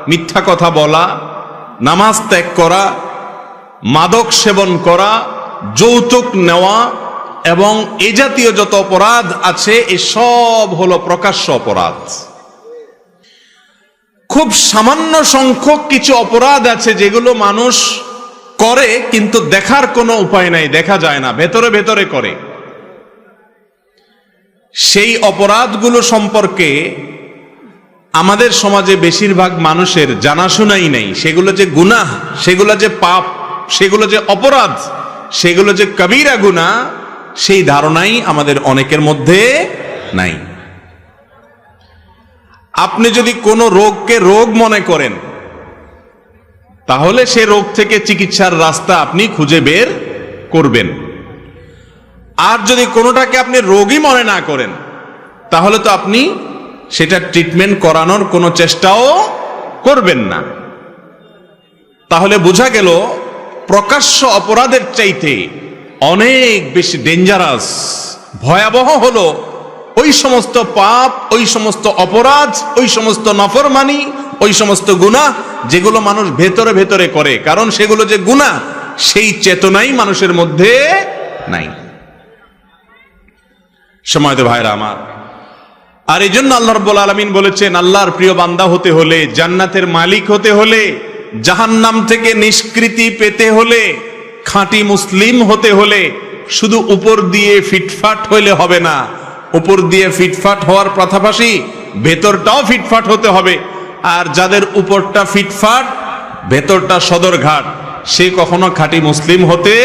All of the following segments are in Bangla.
মিথ্যা কথা বলা, নামাজ ত্যাগ করা, মাদক সেবন করা, যৌতুক নেওয়া এবং এ জাতীয় যত অপরাধ আছে এসব হলো প্রকাশ্য অপরাধ। খুব সামান্য সংখ্যক কিছু অপরাধ আছে যেগুলো মানুষ করে কিন্তু দেখার কোনো উপায় নাই, দেখা যায় না, ভেতরে ভেতরে করে। সেই অপরাধগুলো সম্পর্কে আমাদের সমাজে বেশিরভাগ মানুষের জানাশোনাই নেই। সেগুলো যে গুনাহ, সেগুলো যে পাপ, সেগুলো যে অপরাধ, সেগুলো যে কবিরা গুনাহ, সেই ধারণাই আমাদের অনেকের মধ্যে নাই। আপনি যদি কোনো রোগকে রোগ মনে করেন তাহলে সে রোগ থেকে চিকিৎসার রাস্তা আপনি খুঁজে বের করবেন। আর যদি কোনোটাকে আপনি রোগই মনে না করেন তাহলে তো আপনি সেটা ট্রিটমেন্ট করানোর কোনো চেষ্টাও করবেন না। তাহলে বোঝা গেল প্রকাশ্য অপরাধের চাইতে অনেক বেশি ডেঞ্জারাস, ভয়াবহ হলো ওই সমস্ত পাপ, ওই সমস্ত অপরাধ, ওই সমস্ত নাফরমানি, ওই সমস্ত গুনাহ যেগুলো মানুষ ভেতরে ভেতরে করে। কারণ সেগুলো যে গুনাহ সেই চেতনাই মানুষের মধ্যে নাই। সময়ত ভাইরা আমার, আর এই জন্য আল্লাহ রাব্বুল আলামিন বলেছেন, আল্লাহর প্রিয় বান্দা হতে হলে, জান্নাতের মালিক হতে হলে, জাহান্নাম থেকে নিষ্কৃতি পেতে হলে, খাঁটি মুসলিম হতে হলে শুধু উপর দিয়ে ফিটফাট হইলে হবে না। উপর দিয়ে ফিটফাট হওয়ার পাশাপাশি ভেতরটাও ফিটফাট হতে হবে। আর যাদের উপরটা ফিটফাট, ভেতরটা সদরঘাট, সে কখনো খাঁটি মুসলিম হতে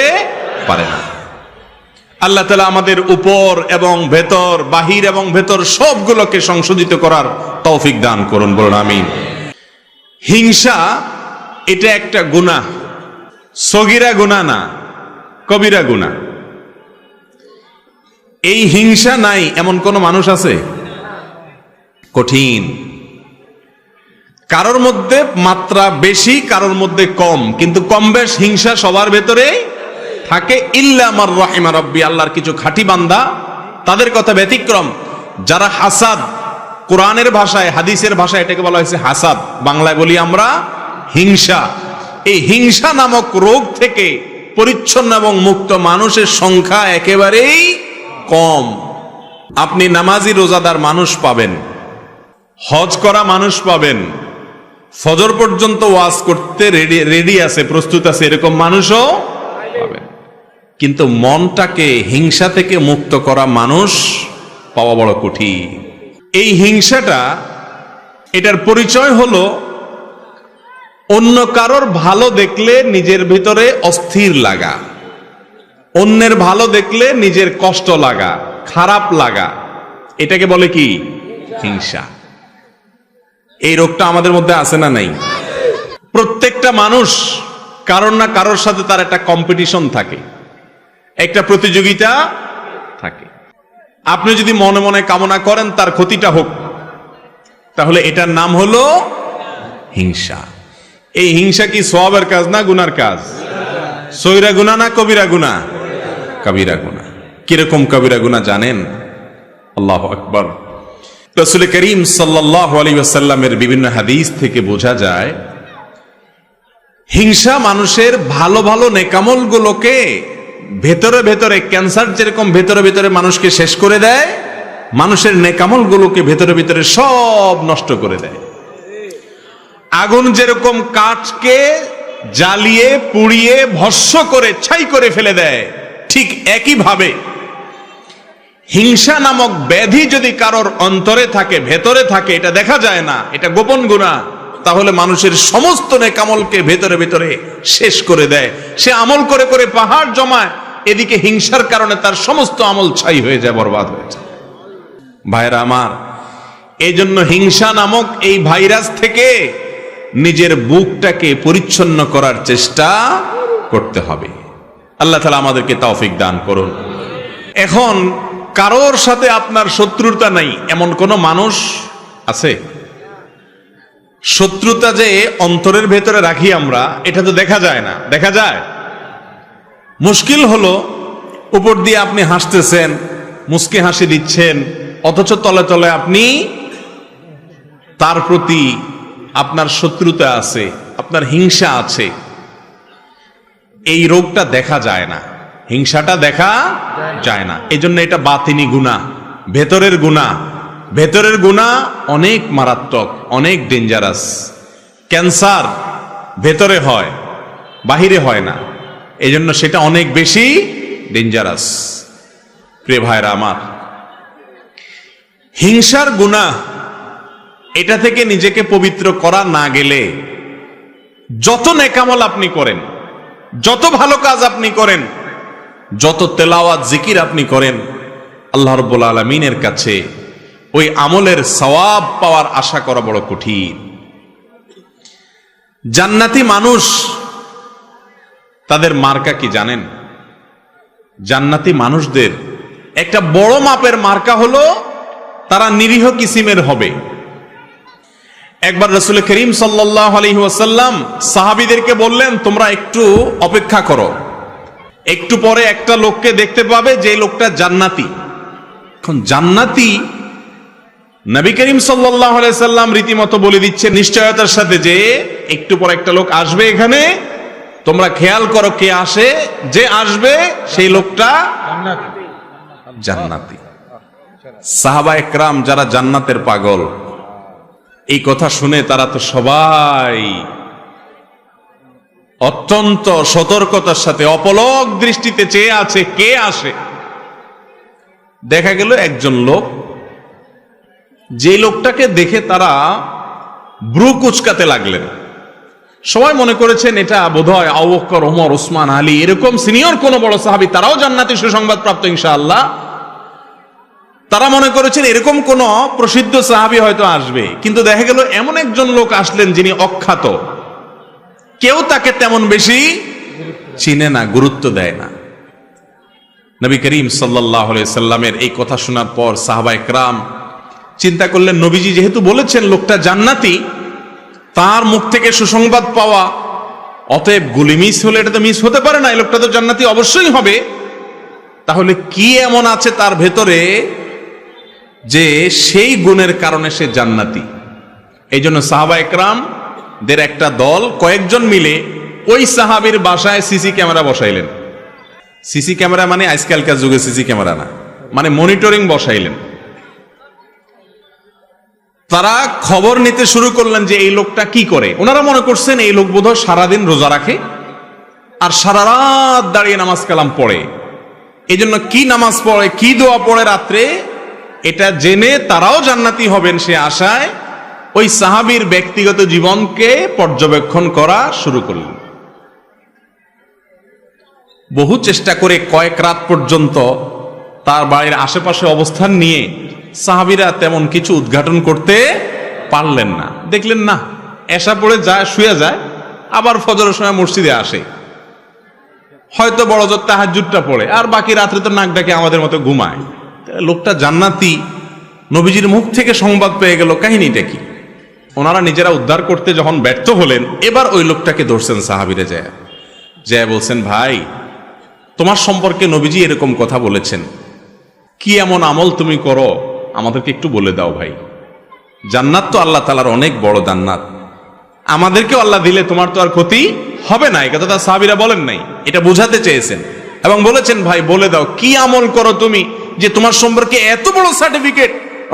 পারে না। আল্লাহ তাআলা আমাদের উপর এবং ভেতর, বাহির এবং ভেতর সবগুলোকে সংশোধিত করার তৌফিক দান করুন, বলুন আমিন। হিংসা এটা একটা গুনাহ, সগীরা গুনাহ না, কবিরা গুনাহ। এই হিংসা নাই এমন কোন মানুষ আছে? কঠিন। কারোর মধ্যে মাত্রা বেশি, কারোর মধ্যে কম, কিন্তু কম বেশ হিংসা সবার ভেতরে থাকে। ইল্লা মার রাহিমা রাব্বি, আল্লাহর কিছু খাঁটি বান্দা, তাদের কথা ব্যতিক্রম। যারা হাসাদ, কোরআনের ভাষায়, হাদিসের ভাষায় এটাকে বলা হয়েছে হাসাদ, বাংলায় বলি আমরা হিংসা। এই হিংসা নামক রোগ থেকে পরিচ্ছন্ন এবং মুক্ত মানুষের সংখ্যা একেবারেই কম। আপনি নামাজি রোজাদার মানুষ পাবেন, হজ করা মানুষ পাবেন, ফজর পর্যন্ত ওয়াজ করতে রেডি আছে, প্রস্তুত আছে, এরকম মানুষও পাবেন। কিন্তু মনটাকে হিংসা থেকে মুক্ত করা মানুষ পাওয়া বড় কঠিন। এই হিংসাটা, এটার পরিচয় হলো অন্য কারোর ভালো দেখলে নিজের ভিতরে অস্থির লাগা, অন্যের ভালো দেখলে নিজের কষ্ট লাগা, খারাপ লাগা, এটাকে বলে কি? হিংসা। এই রোগটা আমাদের মধ্যে আছে না নাই? প্রত্যেকটা মানুষ কারোর না কারোর সাথে তার একটা কম্পিটিশন থাকে, একটা প্রতিযোগিতা থাকে। আপনি যদি মনে মনে কামনা করেন তার ক্ষতিটা হোক, তাহলে এটার নাম হলো হিংসা। এই হিংসা কি সওয়াবের কাজ না গুনার কাজ? সগীরা গুনাহ না কবিরা গুনাহ? কবিরা গুনাহ। কিরকম কবিরা গুনাহ জানেন? আল্লাহু আকবার। রাসূল করিম সাল্লাল্লাহু আলাইহি ওয়াসাল্লামের বিভিন্ন হাদিস থেকে বোঝা যায় হিংসা মানুষের ভালো ভালো নেকামল গুলোকে ভেতরে ভেতরে, ক্যান্সার যেরকম ভেতরে ভেতরে মানুষকে শেষ করে দেয়, মানুষের নেকামল গুলোকে ভেতরে ভেতরে সব নষ্ট করে দেয়। আগুন যেরকম কাঠকে জ্বালিয়ে পুড়িয়ে ভস্ম করে ছাই করে ফেলে দেয়, ঠিক একই ভাবে হিংসা নামক ব্যাধি যদি কারোর অন্তরে থাকে, ভেতরে থাকে, এটা দেখা যায় না, এটা গোপন গুনাহ, তাহলে মানুষের সমস্ত নেকামলকে ভেতরে ভেতরে শেষ করে দেয়। সে আমল করে করে পাহাড় জমায়, এদিকে হিংসার কারণে তার সমস্ত আমল ছাই হয়ে যায়, বরবাদ হয়ে যায়। ভাইরা আমার, এই জন্য হিংসা নামক এই ভাইরাস থেকে নিজের বুকটাকে পরিচ্ছন্ন করার চেষ্টা করতে হবে। আল্লাহ তাআলা আমাদেরকে তৌফিক দান করুন। এখন কারোর সাথে আপনার শত্রুতা নাই এমন কোন মানুষ আছে? শত্রুতা যে অন্তরের ভেতরে রাখি আমরা, এটা তো দেখা যায় না। দেখা যায়? মুশকিল হলো উপর দিয়ে আপনি হাসতেছেন, মুস্কি হাসি দিচ্ছেন, অথচ তলে তলে আপনি তার প্রতি আপনার শত্রুতা আছে, আপনার হিংসা আছে, এই রোগটা দেখা যায় না, হিংসাটা দেখা যায় না। এই জন্য এটা বাতিনি গুনাহ, ভেতরের গুনাহ। ভেতরের গুনাহ অনেক মারাত্মক, অনেক ডেঞ্জারাস। ক্যান্সার ভেতরে হয়, বাহিরে হয় না, এই জন্য সেটা অনেক বেশি ডেঞ্জারাস। প্রিয় ভাইরা আমার, হিংসার গুনাহ, এটা থেকে নিজেকে পবিত্র করা না গেলে যত নেকামল আপনি করেন, যত ভালো কাজ আপনি করেন, যত তেলাওয়াত জিকির আপনি করেন, আল্লাহ রাব্বুল আলামিনের কাছে ওই আমলের সওয়াব পাওয়ার আশা করা বড় কঠিন। জান্নাতি মানুষ, তাদের মার্কা কি জানেন? জান্নাতি মানুষদের একটা বড় মাপের মার্কা হলো তারা নিরীহ কিসিমের হবে। একবার রাসূল করিম সাল্লাল্লাহু আলাইহি ওয়াসাল্লাম সাহাবীদেরকে বললেন, তোমরা একটু অপেক্ষা করো, একটু পরে একটা লোককে দেখতে পাবে যে লোকটা জান্নাতি। এখন জান্নাতি নবী করিম সাল্লাল্লাহু আলাইহি সাল্লাম রীতিমতো বলে দিচ্ছে নিশ্চয়তার সাথে যে একটু পরে একটা লোক আসবে এখানে, তোমরা খেয়াল করো কে আসে, যে আসবে সেই লোকটা জান্নাতি। সাহাবা একরাম যারা জান্নাতের পাগল, এই কথা শুনে তারা তো সবাই অত্যন্ত সতর্কতার সাথে অপলক দৃষ্টিতে চেয়ে আছে কে আসে। দেখা গেল একজন লোক, যে লোকটাকে দেখে তারা ব্রু কুচকাতে লাগলেন। সবাই মনে করেছেন এটা বোধহয় আবু বকর, ওমর, ওসমান, আলী, এরকম সিনিয়র কোন বড় সাহাবী, তারাও জান্নাতি সুসংবাদ প্রাপ্ত ইনশাআল্লাহ। তারা মনে করেছেন এরকম কোন প্রসিদ্ধ সাহাবী হয়তো আসবে, কিন্তু দেখা গেল এমন একজন লোক আসলেন যিনি অখ্যাত, কেউ তাকে তেমন বেশি চিনে না, গুরুত্ব দেয় না। নবী করিম সাল্লাল্লাহু আলাইহি সাল্লামের এই কথা শোনার পর সাহাবা একরাম চিন্তা করলেন, নবীজি যেহেতু বলেছেন লোকটা জান্নাতি, তার মুখ থেকে সুসংবাদ পাওয়া, অতএব গুলি মিস হলে এটা তো মিস হতে পারে না, এই লোকটা তো জান্নাতি অবশ্যই হবে। তাহলে কি এমন আছে তার ভেতরে যে সেই গুণের কারণে সে জান্নাতি? এই জন্য সাহাবা একরাম দের একটা দল কয়েকজন মিলে ওই সাহাবীর বাসায় সিসি ক্যামেরা বসাইলেন। সিসি ক্যামেরা মানে আজকালকার যুগে সিসি ক্যামেরা না, মানে মনিটরিং বসাইলেন। তারা খবর নিতে শুরু করলেন যে এই লোকটা কি করে। ওনারা মনে করছেন এই লোক বোধহয় সারাদিন রোজা রাখে আর সারা রাত দাঁড়িয়ে নামাজ কালাম পড়ে, এই জন্য কি নামাজ পড়ে, কি দোয়া পড়ে রাত্রে, এটা জেনে তারাও জান্নাতি হবেন সে আশায় ওই সাহাবীর ব্যক্তিগত জীবনকে পর্যবেক্ষণ করা শুরু করলেন। বহু চেষ্টা করে কয়েক রাত পর্যন্ত তার বাড়ির আশেপাশে অবস্থান নিয়ে সাহাবীরা তেমন কিছু উদ্ঘাটন করতে পারলেন না। দেখলেন না, এশা পড়ে যায়, শুয়ে যায়, আবার ফজরের সময় মসজিদে আসে, হয়তো বড় জোর তাহাজ্জুদটা পড়ে, আর বাকি রাত্রে তো নাক ডাকে আমাদের মতো ঘুমায়। লোকটা জান্নাতি, নবীজির মুখ থেকে সংবাদ পেয়ে গেল, কাহিনীটা কি? ওনারা নিজেরা উদ্ধার করতে যখন ব্যর্থ হলেন, এবার ওই লোকটাকে ধরছেন সাহাবীরা, যায় বলছেন, ভাই তোমার সম্পর্কে নবীজি এরকম কথা বলেছেন, কি এমন আমল তুমি করো আমাদেরকে একটু বলে দাও ভাই। জান্নাত তো আল্লাহ তাআলার অনেক বড় জান্নাত, আমাদেরকেও আল্লাহ দিলে তোমার তো আর ক্ষতি হবে না। এই কথাটা সাহাবীরা বলেন নাই, এটা বোঝাতে চেয়েছেন এবং বলেছেন, ভাই বলে দাও কি আমল করো তুমি যে তোমার সম্পর্কে এত বড় সার্টিফিকেট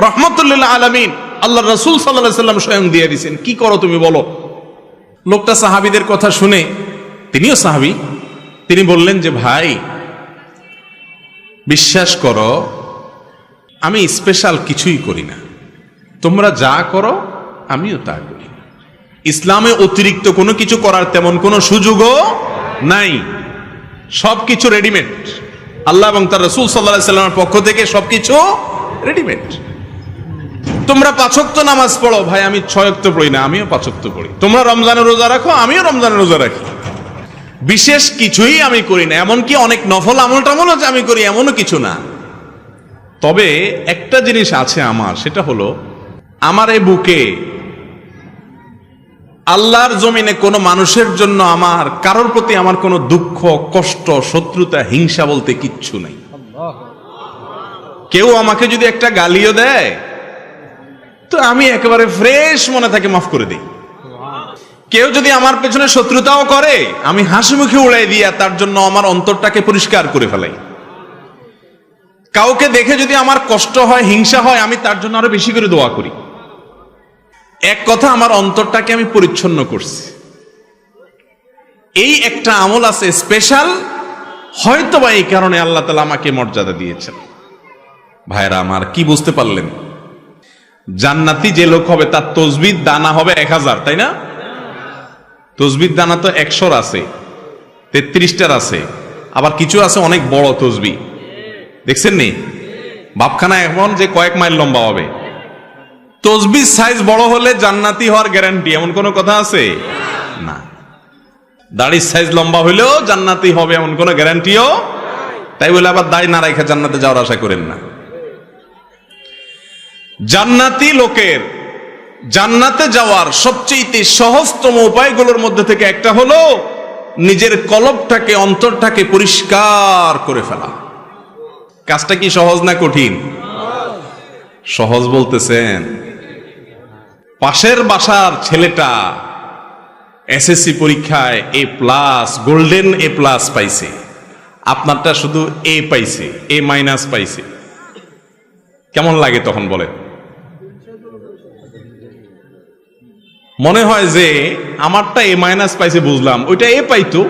রাহমাতুল লিল আলামিন আল্লাহ রাসূল সাল্লাল্লাহু আলাইহি ওয়াসাল্লাম স্বয়ং দিয়ে দিয়েছেন, কি করো তুমি বলো। লোকটা সাহাবীদের কথা শুনে, তিনিও সাহাবী, তিনি বললেন যে ভাই বিশ্বাস করো আমি স্পেশাল কিছুই করি না, তোমরা যা করো আমিও তা করি। ইসলামে অতিরিক্ত কোনো কিছু করার তেমন কোনো সুযোগও নাই, সবকিছু রেডিমেড। আল্লাহ এবং তার রাসূল সাল্লাল্লাহু আলাইহি ওয়াসাল্লামের পক্ষ থেকে সবকিছু রেডিমেড। তোমরা 5 ওয়াক্ত নামাজ পড়ো, ভাই আমি 6 ওয়াক্ত পড়ি না, আমিও 5 ওয়াক্ত পড়ি। তোমরা রমজানের রোজা রাখো, আমিও রমজানের রোজা রাখি। বিশেষ কিছুই আমি করি না, এমনকি অনেক নফল আমল টামলও যে আমি করি এমনও কিছু না। তবে একটা জিনিস আছে আমার, সেটা হলো আমার এই বুকে আল্লাহর জমিনে কোনো মানুষের জন্য আমার কারোর প্রতি আমার কোনো দুঃখ, কষ্ট, শত্রুতা, হিংসা বলতে কিচ্ছু নাই। কেউ আমাকে যদি একটা গালিও দেয় তো আমি একেবারে ফ্রেশ মনে থাকে মাফ করে দিই। কেউ যদি আমার পেছনে শত্রুতাও করে, আমি হাসি মুখে উড়াই দিয়া তার জন্য আমার অন্তরটাকে পরিষ্কার করে ফেলাই। কাউকে দেখে যদি আমার কষ্ট হয়, হিংসা হয়, আমি তার জন্য আরো বেশি করে দোয়া করি। এক কথা, আমার অন্তরটাকে আমি পরিচ্ছন্ন করছি। এই একটা আমল আছে স্পেশাল, হয়তোবা এই কারণে আল্লাহ তাআলা আমাকে মর্যাদা দিয়েছেন। ভাইরা আমার, কি বুঝতে পারলেন? জান্নাতি যে লোক হবে তার তসবির দানা হবে 1000, তাই না? তসবির দানা তো 100 আছে, 33টার আছে, আবার কিছু আছে অনেক বড় তসবি, দেখছেন নি? বাপখানা এমন যে কয়েক মাইল লম্বা হবে। তসবির সাইজ বড় হলে জান্নাতি হওয়ার গ্যারান্টি এমন কোনো কথা আছে না। দাড়ির সাইজ লম্বা হইলেও জান্নাতি হবে এমন কোনো গ্যারান্টিও, তাই বলে আবার দাড়ি না রাখা জান্নাতে যাওয়ার আশা করেন না। জান্নাতি লোকের জান্নাতে যাওয়ার সবচেয়ে সহজতম উপায়গুলোর মধ্যে থেকে একটা হলো নিজের কলবটাকে, অন্তরটাকে পরিষ্কার করে ফেলা। কাজটা কি সহজ না কঠিন? সহজ বলতেছেন? পাশের বাসার ছেলেটা এসএসসি পরীক্ষায় A+, গোল্ডেন A+ পাইছে, আপনারটা শুধু A পাইছে, A- পাইছে, কেমন লাগে তখন বলে? মনে হয় যে আমারটা A- পাইছে, বুঝলাম, ওইটা A পাইতো,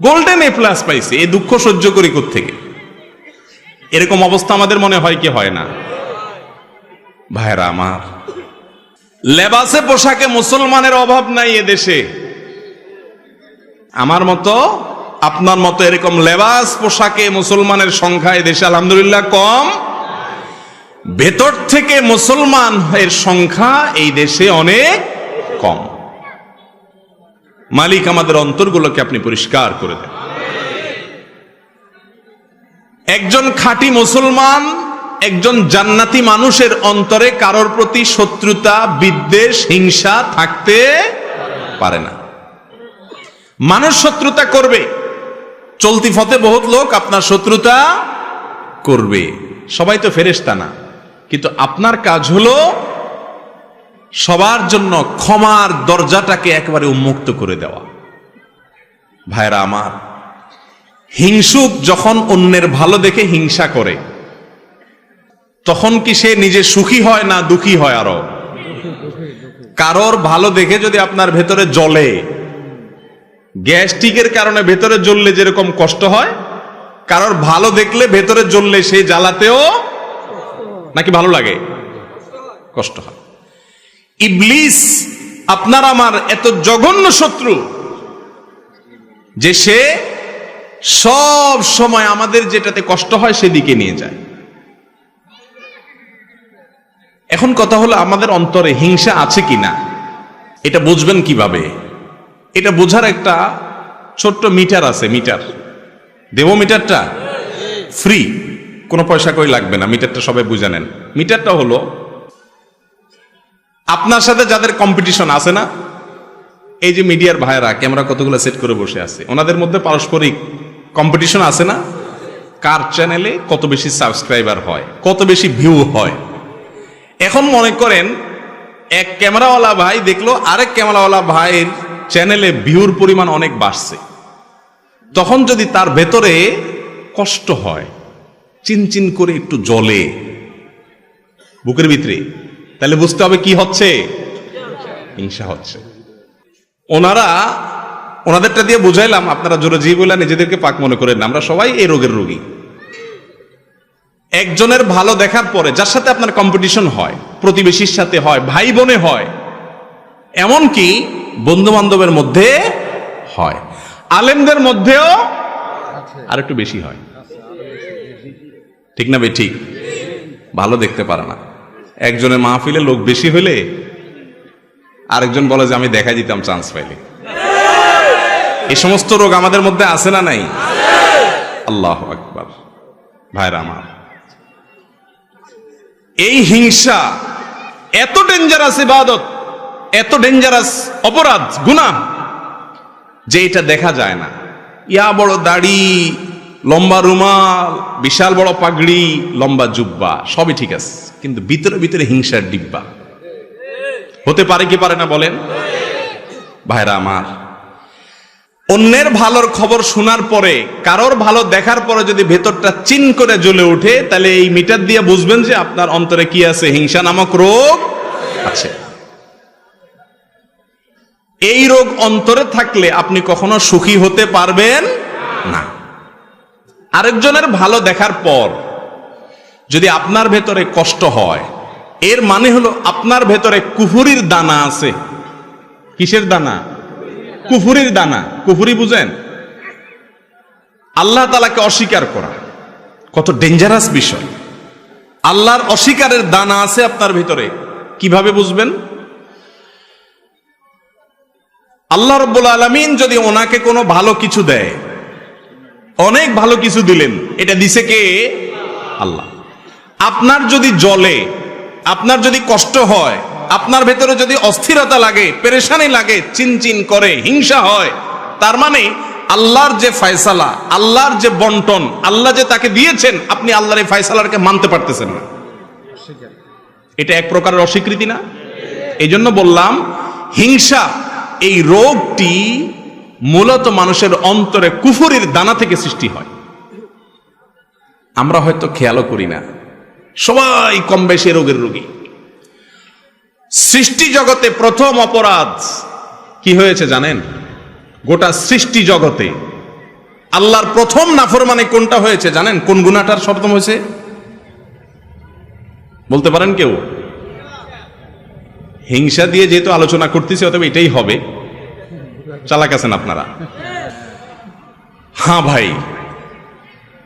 গোল্ডেন A+ পাইছে, এই দুঃখ সহ্য করি কোত্থেকে? এরকম অবস্থা আমাদের মনে হয় কি হয় না? ভাইরা আমার, লেবাসে পোশাকে মুসলমানের অভাব নাই এদেশে। আমার মতো, আপনার মতো এরকম লেবাস পোশাকে মুসলমানের সংখ্যা এদেশে আলহামদুলিল্লাহ কম। ভেতর থেকে মুসলমান এর সংখ্যা এই দেশে অনেক কম। মালিক আমাদের অন্তরগুলোকে আপনি পরিষ্কার করে দেন। একজন খাঁটি মুসলমান, একজন জান্নাতি মানুষের অন্তরে কারোর প্রতি শত্রুতা, বিদ্বেষ, হিংসা থাকতে পারে না। মানুষ শত্রুতা করবে, চলতি পথে বহুত লোক আপনার শত্রুতা করবে, সবাই তো ফেরেশতা না। কিন্তু আপনার কাজ হলো সবার জন্য ক্ষমার দরজাটাকে একেবারে উন্মুক্ত করে দেওয়া। ভাইরা আমার, হিংসুক যখন অন্যের ভালো দেখে হিংসা করে, তখন কি সে নিজে সুখী হয় না দুঃখী হয়? আরো কারোর ভালো দেখে যদি আপনার ভেতরে জ্বলে, গ্যাস্ট্রিকের কারণে ভেতরে জ্বললে যেরকম কষ্ট হয়, কারোর ভালো দেখলে ভেতরে জ্বললে সেই জ্বালাতেও নাকি ভালো লাগে? কষ্ট হয়। ইবলিস আপনার আমার এত জঘন্য শত্রু যে সে সব সময় আমাদের যেটাতে কষ্ট হয় সেদিকে নিয়ে যায়। এখন কথা হলো, আমাদের অন্তরে হিংসা আছে কিনা এটা বুঝবেন কিভাবে? এটা বোঝার একটা ছোট্ট মিটার আছে। মিটার দেব, মিটারটা ফ্রি, কোনো পয়সা কই লাগবে না। মিটারটা সবাই বুঝে নেন। মিটারটা হলো আপনার সাথে যাদের কম্পিটিশন আছে না, এই যে মিডিয়ার ভাইরা ক্যামেরা কতগুলো সেট করে বসে আছে, ওনাদের মধ্যে পারস্পরিক কম্পিটিশন আছে না? কার চ্যানেলে কত বেশি সাবস্ক্রাইবার হয়, কত বেশি ভিউ হয়। এখন মনে করেন এক ক্যামেরাওয়ালা ভাই দেখলো আরেক ক্যামেরাওয়ালা ভাইয়ের চ্যানেলে ভিউর পরিমাণ অনেক বাড়ছে, তখন যদি তার ভেতরে কষ্ট হয়, চিনচিন করে একটু জ্বলে বুকের ভিতরে, তাহলে বুঝতে হবে কি হচ্ছে? হিংসা হচ্ছে। ওনাদেরটা দিয়ে বুঝাইলাম, আপনারা জোরে জি বলে নিজেদেরকে পাক মনে করেন না, আমরা সবাই এই রোগের রোগী। একজনের ভালো দেখার পরে যার সাথে আপনার কম্পিটিশন হয়, প্রতিবেশীর সাথে হয়, ভাই বোনে হয়, এমনকি বন্ধু বান্ধবের মধ্যে হয়, আলেমদের মধ্যেও আর একটু বেশি হয়। ঠিক না বে ঠিক? ভালো দেখতে পারে না। একজনের মাহফিলে লোক বেশি হইলে আরেকজন বলে যে আমি দেখা দিতাম চান্স পাইলে। এই সমস্ত রোগ আমাদের মধ্যে আছে না নাই? আল্লাহু আকবার। ভাইরা আমার, এই হিংসা এত ডেঞ্জারাস ইবাদত, এত ডেঞ্জারাস অপরাধ, গুনাহ, যে এটা দেখা যায় না। ইয়া বড় দাড়ি, লম্বা রুমাল, বিশাল বড় পাগড়ি, লম্বা জুব্বা, সবই ঠিক আছে, কিন্তু ভিতরে ভিতরে হিংসার ডিব্বা। হতে পারে কি পারে না বলেন? ভাইরা আমার, অন্যের ভালোর খবর শোনার পরে, কারোর ভালো দেখার পরে যদি ভেতরটা চিন করে জ্বলে ওঠে, তাহলে এই মিটার দিয়ে বুঝবেন যে আপনার অন্তরে কি আছে, হিংসা নামক রোগ আছে। এই রোগ অন্তরে থাকলে আপনি কখনো সুখী হতে পারবেন না। আরেকজনের ভালো দেখার পর যদি আপনার ভেতরে কষ্ট হয়, এর মানে হলো আপনার ভেতরে কুফুরির দানা আছে। কিসের দানা? কুফুরির দানা। কুফুরি বুঝেন? আল্লাহ তাআলাকে অস্বীকার করা কত ডেঞ্জারাস বিষয়। আল্লাহর অস্বীকারের দানা আছে আপনার ভিতরে। কিভাবে বুঝবেন? আল্লাহ রাব্বুল আলামিন যদি ওনাকে কোনো ভালো কিছু দেয়, অনেক ভালো কিছু দিলেন, এটা দিছে কে? আল্লাহ। আপনার যদি জ্বলে, আপনার যদি কষ্ট হয়, আপনার ভেতরে যদি অস্থিরতা লাগে, পেরেশানি লাগে, চিনচিন করে, হিংসা হয়, তার মানে আল্লাহর যে ফয়সালা, আল্লাহর যে বন্টন, আল্লাহ যে তাকে দিয়েছেন, আপনি আল্লাহর এই ফয়সালাকে মানতে পারতেছেন না। এটা এক প্রকারের অস্বীকৃতি না? এই জন্য বললাম, হিংসা এই রোগটি মূলত মানুষের অন্তরে কুফুরির দানা থেকে সৃষ্টি হয়। আমরা হয়তো খেয়ালও করি না, সবাই কম বেশি রোগের রোগী। সৃষ্টি জগতে প্রথম অপরাধ কি হয়েছে জানেন? গোটা সৃষ্টি জগতে আল্লাহর প্রথম নাফরমানি কোনটা হয়েছে জানেন? কোন গুনাহটার প্রথম হয়েছে বলতে পারেন কেউ? হিংসা দিয়ে যেহেতু আলোচনা করতেছি, অতএব এটাই হবে। চালাক আছেন আপনারা? হ্যাঁ ভাই,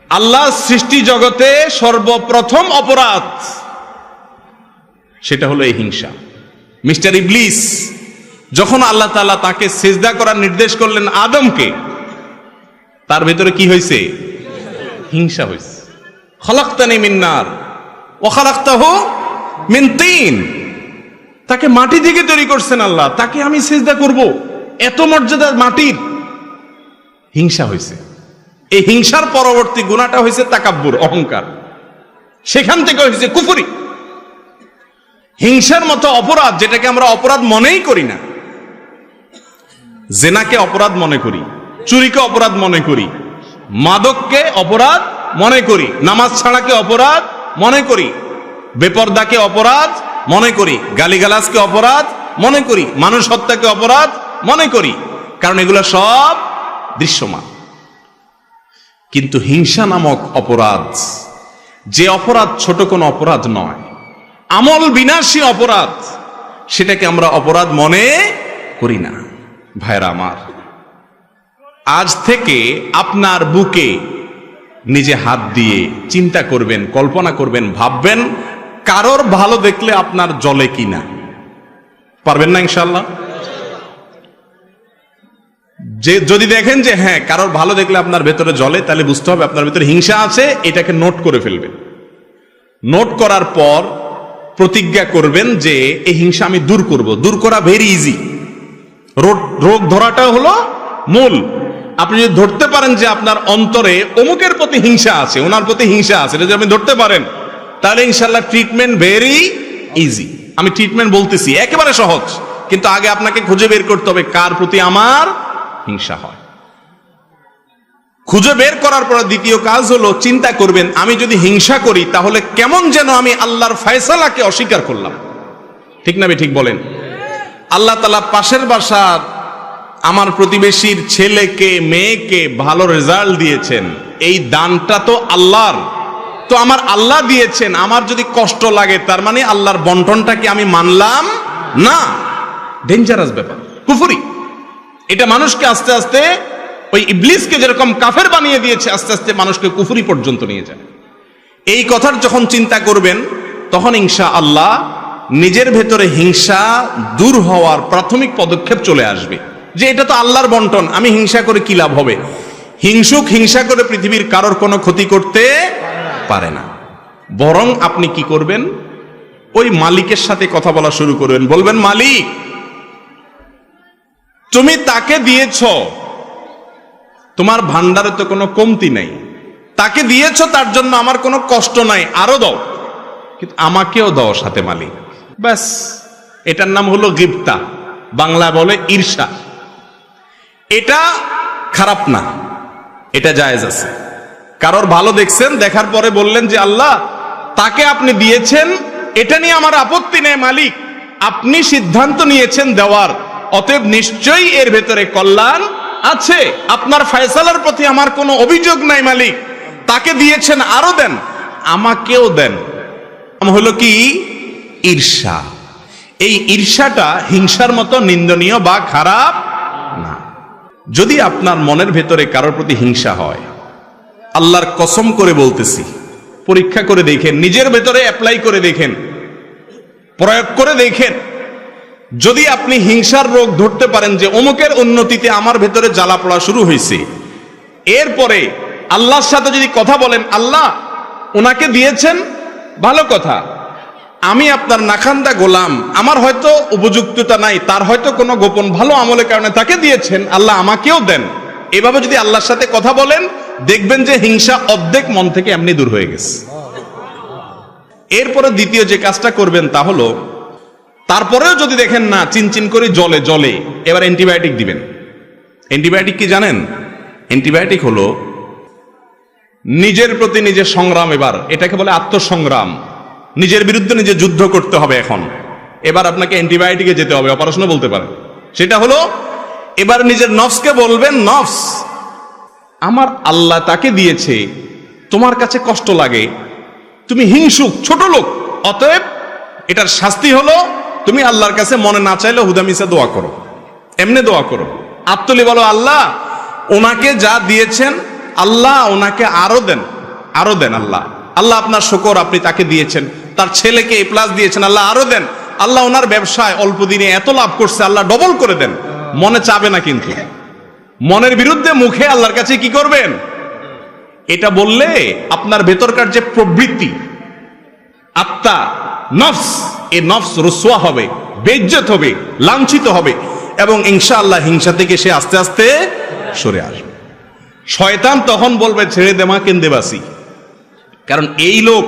আল্লাহ সৃষ্টি জগতে সর্বপ্রথম অপরাধ সেটা হলো এই হিংসা। মিস্টার ইবলিস যখন আল্লাহ তাআলা তাকে সিজদা করার নির্দেশ করলেন আদমকে, তার ভেতরে কি হয়েছে? হিংসা হয়েছে। খলাকতানি মিন নার ওয়া খলাকতাহু মিন তিন। তাকে মাটি থেকে তৈরি করছেন আল্লাহ, তাকে আমি সিজদা করব, এত মর্যাদার মাটির। হিংসা হয়েছে। এই হিংসার পরবর্তী গুনাহটা হয়েছে তাকাব্বুর, অহংকার। সেখান থেকে হয়েছে কুফরি। হিংসার মতো অপরাধ, যেটাকে আমরা অপরাধ মনেই করি না, জেনাকে অপরাধ মনে করি, চুরিকে অপরাধ মনে করি, মাদককে অপরাধ মনে করি, নামাজ ছাড়াকে অপরাধ মনে করি, বেপরদাকে অপরাধ মনে করি, গালিগালাজকে অপরাধ মনে করি, মানুষ হত্যাকে অপরাধ মনে করি, কারণ এগুলো সব দৃশ্যমান। কিন্তু হিংসা নামক অপরাধ, যে অপরাধ ছোট কোনো অপরাধ নয়, আমল বিনাশী অপরাধ, সেটাকে আমরা অপরাধ মনে করি না। ভাইরা আমার, আজ থেকে আপনার বুকে নিজে হাত দিয়ে চিন্তা করবেন, কল্পনা করবেন, ভাববেন কারোর ভালো দেখলে আপনার জ্বলে কিনা। পারবেন না ইনশাআল্লাহ? যে যদি দেখেন যে হ্যাঁ কারোর ভালো দেখলে আপনার ভেতরে জ্বলে, তাহলে বুঝতে হবে আপনার ভেতরে হিংসা আছে। এটাকে নোট করে ফেলবেন। নোট করার পর প্রতিজ্ঞা করবেন যে এই হিংসা আমি দূর করব। দূর করা ভেরি ইজি। রোগ ধরাটা হলো মূল। আপনি যদি ধরতে পারেন যে আপনার অন্তরে অমুকের প্রতি হিংসা আছে, ওনার প্রতি হিংসা আছে, এটা যদি আপনি ধরতে পারেন, তাহলে ইনশাআল্লাহ ট্রিটমেন্ট ভেরি ইজি। আমি ট্রিটমেন্ট বলতেছি একেবারে সহজ, কিন্তু আগে আপনাকে খুঁজে বের করতে হবে কার প্রতি আমার হিংসা হয়। খুঁজে বের করার পর দ্বিতীয় কাজ হলো চিন্তা করবেন, আমি যদি হিংসা করি তাহলে কেমন যেন আমি আল্লাহর ফয়সালাকে অস্বীকার করলাম। ঠিক না? ঠিক বলেন। আল্লাহ তাআলা পাশের বাসার আমার প্রতিবেশীর ছেলেকে মেয়েকে ভালো রেজাল্ট দিয়েছেন, এই দানটা তো আল্লাহর, তো আমার আল্লাহ দিয়েছেন, আমার যদি কষ্ট লাগে তার মানে আল্লাহর বন্টনটাকে আমি মানলাম না। ডেঞ্জারাস ব্যাপার, কুফরি। এটা মানুষকে আস্তে আস্তে ওই ইবলিসকে যেরকম কাফের বানিয়ে দিয়েছে, আস্তে আস্তে মানুষকে কুফরি পর্যন্ত নিয়ে যায়। এই কথার যখন চিন্তা করবেন, তখন ইনশাআল্লাহ নিজের ভেতরে হিংসা দূর হওয়ার প্রাথমিক পদক্ষেপ চলে আসবে, যে এটা তো আল্লাহর বন্টন, আমি হিংসা করে কি লাভ হবে? হিংসুক হিংসা করে পৃথিবীর কারোর কোনো ক্ষতি করতে পারে না। বরং আপনি কি করবেন? ওই মালিকের সাথে কথা বলা শুরু করবেন। বলবেন, মালিক তুমি তাকে দিয়েছ, তোমার ভান্ডারে তো কোনো কমতি নাই, তাকে দিয়েছ, তার জন্য আমার কোনো কষ্ট নাই, আরো দাও, কিন্তু আমাকেও দাও সাথে মালিক। ব্যাস, এটার নাম হলো গিবতা, বাংলা বলে ঈর্ষা। এটা খারাপ না, এটা জায়েজ আছে। কারোর ভালো দেখছেন, দেখার পরে বললেন যে আল্লাহ তাকে আপনি দিয়েছেন, এটা নিয়ে আমার আপত্তি নেই মালিক, আপনি সিদ্ধান্ত নিয়েছেন দেওয়ার, অতএব নিশ্চয়ই এর ভেতরে কল্যাণ আছে, আপনার ফয়সালার প্রতি আমার কোনো অভিযোগ নাই মালিক, তাকে দিয়েছেন আরো দেন, আমাকেও দেন। হলো কি ঈর্ষা। এই ঈর্ষাটা হিংসার মতো নিন্দনীয় বা খারাপ না। যদি আপনার মনের ভেতরে কারোর প্রতি হিংসা হয়, আল্লাহর কসম করে বলতেছি, পরীক্ষা করে দেখেন, নিজের ভেতরে অ্যাপ্লাই করে দেখেন, প্রয়োগ করে দেখেন। যদি আপনি হিংসার রোগ ধরতে পারেন যে অমুকের উন্নতিতে আমার ভেতরে জ্বালা পড়া শুরু হয়েছে, এরপরে আল্লাহর সাথে যদি কথা বলেন, আল্লাহ ওনাকে দিয়েছেন ভালো কথা, আমি আপনার নাখান্দা গোলাম, আমার হয়তো উপযুক্ততা নাই, তার হয়তো কোনো গোপন ভালো আমলের কারণে তাকে দিয়েছেন, আল্লাহ আমাকেও দেন। এভাবে যদি আল্লাহর সাথে কথা বলেন, দেখবেন যে হিংসা অর্ধেক মন থেকে এমনি দূর হয়ে গেছে। এরপরে দ্বিতীয় যে কাজটা করবেন তা হলো, তারপরেও যদি দেখেন না চিনচিন করে জলে জলে, এবার অ্যান্টিবায়োটিক দিবেন। অ্যান্টিবায়োটিক কি জানেন? অ্যান্টিবায়োটিক হলো নিজের প্রতি নিজের সংগ্রাম। এবার এটাকে বলে আত্মসংগ্রাম। নিজের বিরুদ্ধে নিজে যুদ্ধ করতে হবে। এখন এবার আপনাকে অ্যান্টিবায়োটিকে যেতে হবে, অপারেশনও বলতে পারে। সেটা হলো এবার নিজের নফসকে বলবেন, নফস আমার আল্লাহ তাকে দিয়েছে, তোমার কাছে কষ্ট লাগে, তুমি হিংসুক, ছোট লোক, অতএব এটার শাস্তি হলো তুমি আল্লাহর কাছে মনে না চাইলে হুদামিসা দোয়া করো, এমনি দোয়া করো, আত্মলি বলো, আল্লাহ ওনাকে যা দিয়েছেন আল্লাহ ওনাকে আরো দেন, আরো দেন। আল্লাহ আল্লাহ আপনার শুকর, আপনি তাকে দিয়েছেন, তার ছেলেকে এ প্লাস দিয়েছেন, আল্লাহ আরো দেন। আল্লাহ ওনার ব্যবসায় অল্প দিনে এত লাভ করছে, আল্লাহ ডবল করে দেন। মনে চাবে না, কিন্তু মনের বিরুদ্ধে মুখে আল্লাহর কাছে কি করবেন? এটা বললে আপনার ভেতরকার যে প্রবৃত্তি, আত্মা, নফস, এই নফস রুসওয়া হবে, বেইজ্জত হবে, লাঞ্ছিত হবে, এবং ইনশাআল্লাহ হিংসা থেকে সে আস্তে আস্তে সরে আসবে। শয়তান তখন বলবে ছেড়ে দেমা কেন্দেবাসি, কারণ এই লোক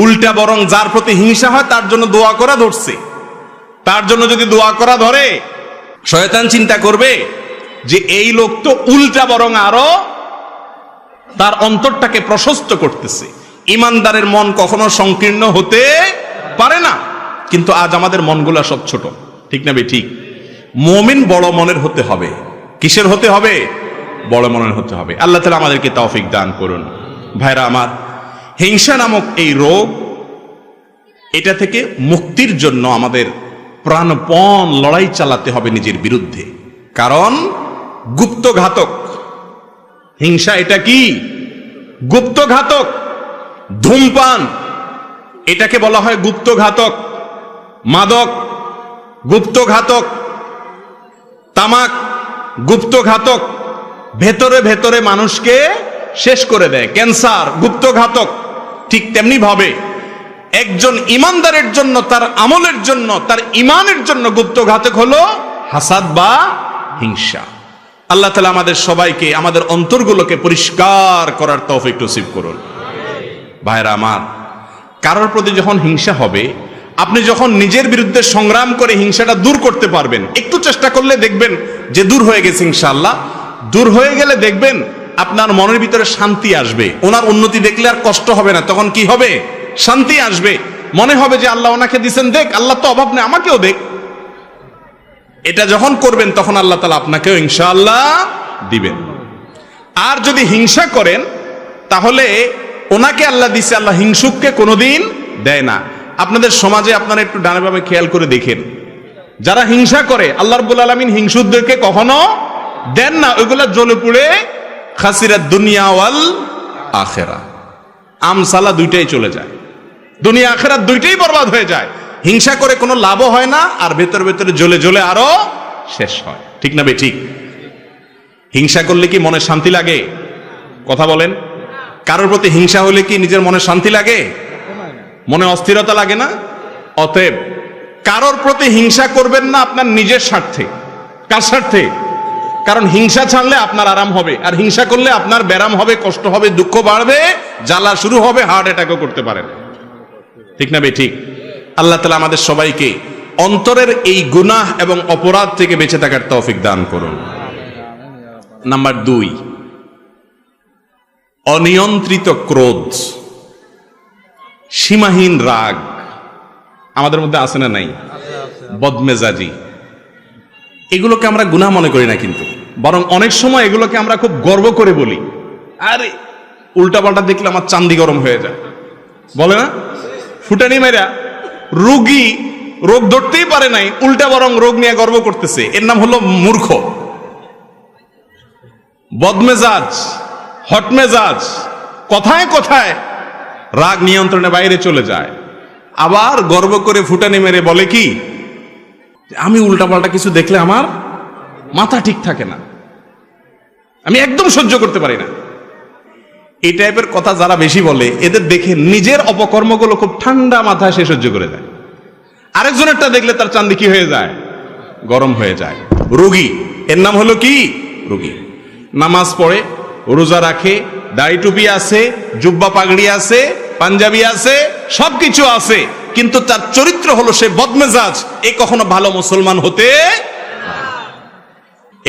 উল্টা বরং যার প্রতি হিংসা হয় তার জন্য দোয়া করা ধরছে। তার জন্য যদি দোয়া করা ধরে, শয়তান চিন্তা করবে যে এই লোক তো উল্টা বরং আরো তার অন্তরটাকে প্রশস্ত করতেছে। ইমানদারের মন কখনো সংকীর্ণ হতে পারে না, কিন্তু আজ আমাদের মনগুলা সব ছোট, ঠিক না ঠিক? মুমিন বড় মনের হতে হবে। কিসের হতে হবে? বড় মনের হতে হবে। আল্লাহ তাআলা আমাদেরকে তৌফিক দান করুন। ভাইরা আমার, হিংসা নামক এই রোগ, এটা থেকে মুক্তির জন্য আমাদের প্রাণপণ লড়াই চালাতে হবে নিজের বিরুদ্ধে। কারণ গুপ্ত ঘাতক হিংসা। এটা কি? গুপ্ত ঘাতক। ধূমপান, এটাকে বলা হয় গুপ্ত ঘাতক। মাদক গুপ্ত ঘাতক, তামাক গুপ্ত ঘাতক, ভেতরে ভেতরে মানুষকে শেষ করে দেয়। ক্যান্সার গুপ্ত ঘাতক। ঠিক তেমনি ভাবে একজন ইমানদারের জন্য, তার আমলের জন্য, তার ইমানের জন্য গুপ্ত ঘাতক হলো হাসাদ বা হিংসা। আল্লাহ তাআলা আমাদের সবাইকে, আমাদের অন্তরগুলোকে পরিষ্কার করার তৌফিক নসিব করুন। ভাইরা আমার, কারোর প্রতি যখন হিংসা হবে, আপনি যখন নিজের বিরুদ্ধে সংগ্রাম করে হিংসাটা দূর করতে পারবেন, একটু চেষ্টা করলে দেখবেন যে দূর হয়ে গেছে ইনশাআল্লাহ। দূর হয়ে গেলে দেখবেন আপনার মনের ভিতরে শান্তি আসবে। ওনার উন্নতি দেখলে আর কষ্ট হবে না, তখন কি হবে? শান্তি আসবে। মনে হবে যে আল্লাহ ওনাকে দিয়েছেন, দেখ আল্লাহ তো অভাব নেই, আমাকেও দেখ। এটা যখন করবেন তখন আল্লাহ তাআলা আপনাকেও ইনশাআল্লাহ দিবেন। আর যদি হিংসা করেন, তাহলে ওনাকে আল্লাহ দিছে, আল্লাহ হিংসুককে কোনোদিন দেয় না। আপনাদের সমাজে আপনারা একটু ডানে বামে খেয়াল করে দেখেন, যারা হিংসা করে আল্লাহ রাব্বুল আলামিন হিংসুকদেরকে কখনো দেন না। ওইগুলা জ্বলে পুড়ে খাসিরাত দুনিয়া ওয়াল আখিরা, আমসালা দুইটাই চলে যায়, দুনিয়া আখিরাত দুইটাই বরবাদ হয়ে যায়। হিংসা করে কোনো লাভও হয় না, আর ভেতর ভেতরে জ্বলে জ্বলে আরো শেষ হয়। ঠিক না ঠিক? হিংসা করলে কি মনে শান্তি লাগে? কথা বলেন। কারোর প্রতি হিংসা হলে কি নিজের মনে শান্তি লাগে? মনে অস্থিরতা লাগে না? অতএব কারোর প্রতি হিংসা করবেন না আপনার নিজের স্বার্থে। কার স্বার্থে? কারণ হিংসা ছাড়লে আপনার আরাম হবে, আর হিংসা করলে আপনার ব্যারাম হবে, কষ্ট হবে, দুঃখ বাড়বে, জ্বালা শুরু হবে, হার্ট অ্যাটাকও করতে পারেন। ঠিক না ঠিক? আল্লাহ তাআলা আমাদের সবাইকে অন্তরের এই গুনাহ এবং অপরাধ থেকে বেঁচে থাকার তৌফিক দান করুন। নাম্বার 2, অনিয়ন্ত্রিত ক্রোধ, সীমাহীন রাগ আমাদের মধ্যে আছে না নাই? বদমেজাজি, এগুলোকে আমরা গুনাহ মনে করি না, কিন্তু বরং অনেক সময় এগুলোকে আমরা খুব গর্ব করে বলি। আরে উল্টাপাল্টা দেখলে আমার চান্দি গরম হয়ে যায়, বলে না? ফুটানি মেরা রোগী রোগ ধরতেই পারে নাই, উল্টা বরং রোগ নিয়ে গর্ব করতেছে, এর নাম হলো মূর্খ। বদমেজাজ, হটমেজাজ, কথায় কথায় রাগ নিয়ন্ত্রণের বাইরে চলে যায়, আবার গর্ব করে ফুটানি মেরে বলে কি, আমি উল্টাপাল্টা কিছু দেখলে আমার মাথা ঠিক থাকে না, আমি একদম সহ্য করতে পারি না। এই টাইপের কথা যারা বেশি বলে, এদের দেখে নিজের অপকর্মগুলো খুব ঠান্ডা মাথায় সে সহ্য করে যায়, আরেকজনেরটা দেখলে তার চান্দি কি হয়ে যায়, গরম হয়ে যায়। রোগী, এর নাম হলো কি, রোগী। নামাজ পড়ে, রোজা রাখে, দাড়ি টুপি আছে, জুব্বা পাগড়ি আছে, পাঞ্জাবি আছে, সবকিছু আছে, কিন্তু তার চরিত্র হলো সে বদমেজাজ, এ কখনো ভালো মুসলমান হতে।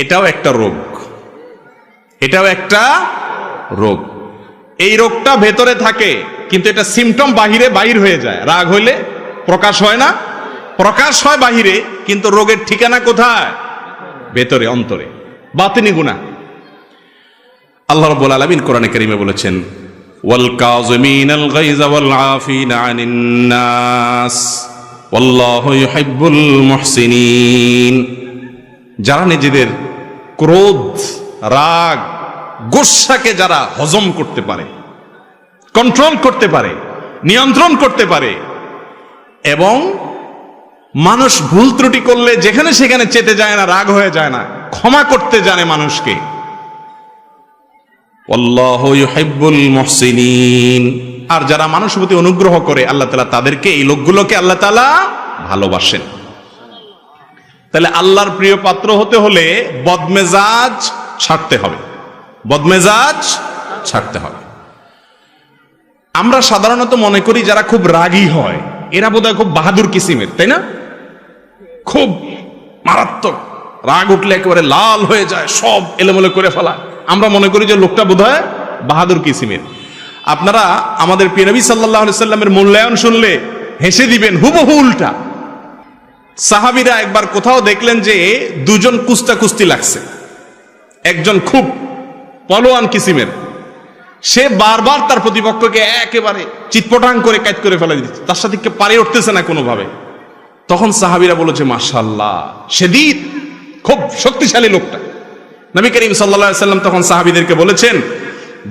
এটাও একটা রোগ, এটাও একটা রোগ। এই রোগটা ভেতরে থাকে, কিন্তু এটা সিমটম বাহির হয়ে যায়। রাগ হইলে প্রকাশ হয় না, প্রকাশ হয় বাহিরে, কিন্তু রোগের ঠিকানা কোথায়? ভেতরে, অন্তরে, বাতিনি গুনাহ। আল্লাহ রাব্বুল আলামিন কোরআনে কারীমে বলেছেন, ওয়াল কাযিমিনাল গায়যা ওয়াল আফিনা আনিন নাস ওয়াল্লাহু ইউহিব্বুল মুহসিনিন। যারা নিজেদের ক্রোধ, রাগ, গোসাকে যারা হজম করতে পারে, কন্ট্রোল করতে পারে, নিয়ন্ত্রণ করতে পারে, এবং মানুষ ভুল ত্রুটি করলে যেখানে সেখানে চেতে যায় না, রাগ হয়ে যায় না, ক্ষমা করতে জানে মানুষকে, আল্লাহু ইউহিব্বুল মুহসিনিন। আর যারা মানুষের প্রতি অনুগ্রহ করে, আল্লাহ তাআলা তাদেরকে, এই লোকগুলোকে আল্লাহ তাআলা ভালোবাসেন। তাহলে আল্লাহর প্রিয় পাত্র হতে হলে বদমেজাজ ছাড়তে হবে, বদমেজাজ ছাড়তে হবে। আমরা সাধারণত মনে করি যারা খুব রাগী হয় এরা বোধহয় খুব বাহাদুর কিসিমের, তাই না? খুব মারাত্মক রাগ উঠলে একেবারে লাল হয়ে যায়, সব এলোমেলো করে ফেলা। আমরা মনে করি যে লোকটা বোধহয় বাহাদুর কিসিমের। আপনারা আমাদের প্রিয় নবী সাল্লাল্লাহু আলাইহি সাল্লামের মূল্যায়ন শুনলে হেসে দিবেন, হুবহু উল্টা। সাহাবীরা একবার কোথাও দেখলেন যে দুজন কুস্তি লাগছে, একজন খুব পলোয়ান কিসিমের, সে বারবার তার প্রতিপক্ষকে একেবারে চিৎপটাং করে কাজ করে ফেলে দিচ্ছে, তার সাথে পারে উঠতেছে না কোনোভাবে। তখন সাহাবীরা বলেছে, মাশাআল্লাহ, শাদীদ, খুব শক্তিশালী লোকটা। নবী করিম সাল্লাল্লাহু আলাইহি সাল্লাম তখন সাহাবীদেরকে বলেছেন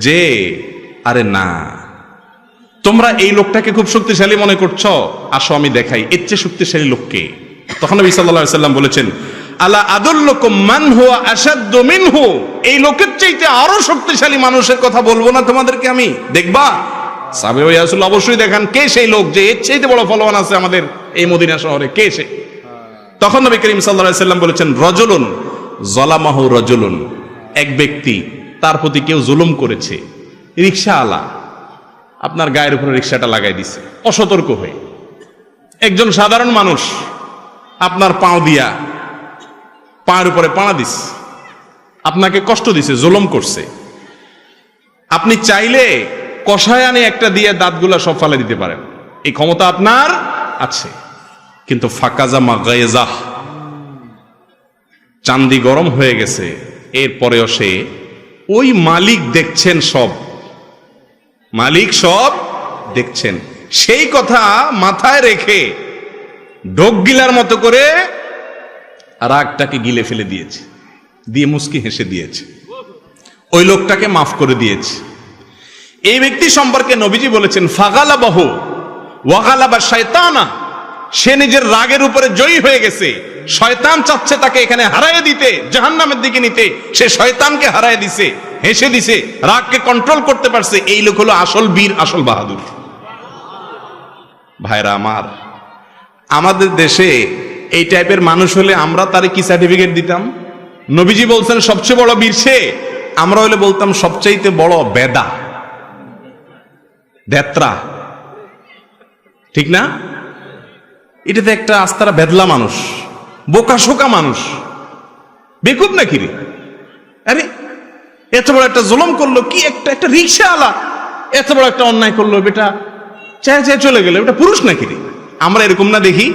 যে, আরে না, তোমরা এই লোকটাকে খুব শক্তিশালী মনে করছো, আসো আমি দেখাই এর চেয়ে শক্তিশালী লোককে। তখন নবী সাল্লাল্লাহু আলাইহি সাল্লাম বলেছেন, আলা আদুল্লুকুম মান হুয়া আশাদ্দু মিনহু, এই লোকের চাইতে আরো শক্তিশালী মানুষের কথা বলবো না তোমাদেরকে আমি, দেখবা? সাহাবী রাসূল অবশ্যই দেখান কে সেই লোক যে এর চাইতে বড় ফলোয়ার আছে আমাদের এই মদিনা শহরে, কে সে? তখন নবী করিম সাল্লাল্লাহু আলাইহি সাল্লাম বলেছেন, রাজুলুন যালামাহু রাজুলুন, এক ব্যক্তি, তার প্রতি কেউ জুলুম করেছে। রিকশাওয়ালা আপনার গায়ের উপরে রিকশাটা লাগাই দিছে অসতর্ক হয়ে, একজন সাধারণ মানুষ আপনার পাও দিয়া পায়ের উপরে পাড়া দিস, আপনাকে কষ্ট দিছে, জুলুম করছে। আপনি চাইলে কষায়ানি একটা দিয়ে দাঁতগুলা সব ফালে দিতে পারেন, এই ক্ষমতা আপনার আছে। কিন্তু ফাকাজা মাগাইজাহ, চান্দি গরম হয়ে গেছে, এরপরেও সে ওই মালিক দেখছেন, সব মালিক সব দেখছেন, সেই কথা মাথায় রেখে ঢোক গিলার মতো করে রাগটাকে গিলে ফেলে দিয়েছে, দিয়ে মুস্কি হেসে দিয়েছে, ওই লোকটাকে মাফ করে দিয়েছে। এই ব্যক্তি সম্পর্কে নবীজি বলেছেন, ফাগালাবাহু ওয়াগালাবা শায়তানা, সে নিজের রাগের উপরে জয়ী হয়ে গেছে, শয়তান চাচ্ছে তাকে এখানে হারায় দিতে, জাহান্নামের দিকে নিতে, সে শয়তানকে হারায় দিছে, হেসে দিছে, রাগকে কন্ট্রোল করতে পারছে। এই লোক হলো আসল বীর, আসল বাহাদুর। ভাইরা আমার, আমাদের দেশে এই টাইপের মানুষ হলে আমরা তারে কি সার্টিফিকেট দিতাম? নবীজি বলছেন সবচেয়ে বড় বীর সে, আমরা হলে বলতাম সবচাইতে বড় বেদা, দেত্রা, ঠিক না? এটাতে একটা আস্তারা বেদলা মানুষ, বোকা শোকা মানুষ, বেকুব নাকি রে? আরে এত বড় একটা জুলুম করলো, কি একটা রিকশাওয়ালা এত বড় একটা অন্যায় করলো, বেটা চায় চায় চলে গেল, এটা পুরুষ নাকি রে? আমরা এরকম না দেখি?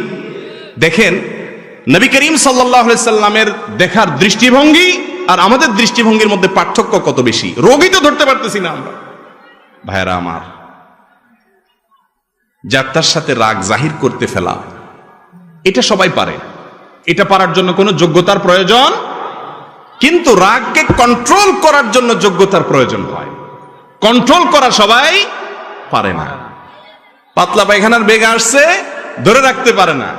দেখেন নবী করিম সাল্লাল্লাহু আলাইহি সাল্লামের দেখার দৃষ্টিভঙ্গি আর আমাদের দৃষ্টিভঙ্গির মধ্যে পার্থক্য কত বেশি। রোগী তো ধরতে পারতেছি না আমরা। ভাইরা আমার, যার তার সাথে রাগ জাহির করতে ফেলা, এটা সবাই পারে, এটা পারার জন্য কোনো যোগ্যতার প্রয়োজন, কিন্তু রাগকে কন্ট্রোল করার জন্য যোগ্যতার প্রয়োজন হয়। কন্ট্রোল করা সবাই পারে না। পাতলা পায়খানার বেগ আসছে, ধরে রাখতে পারে না,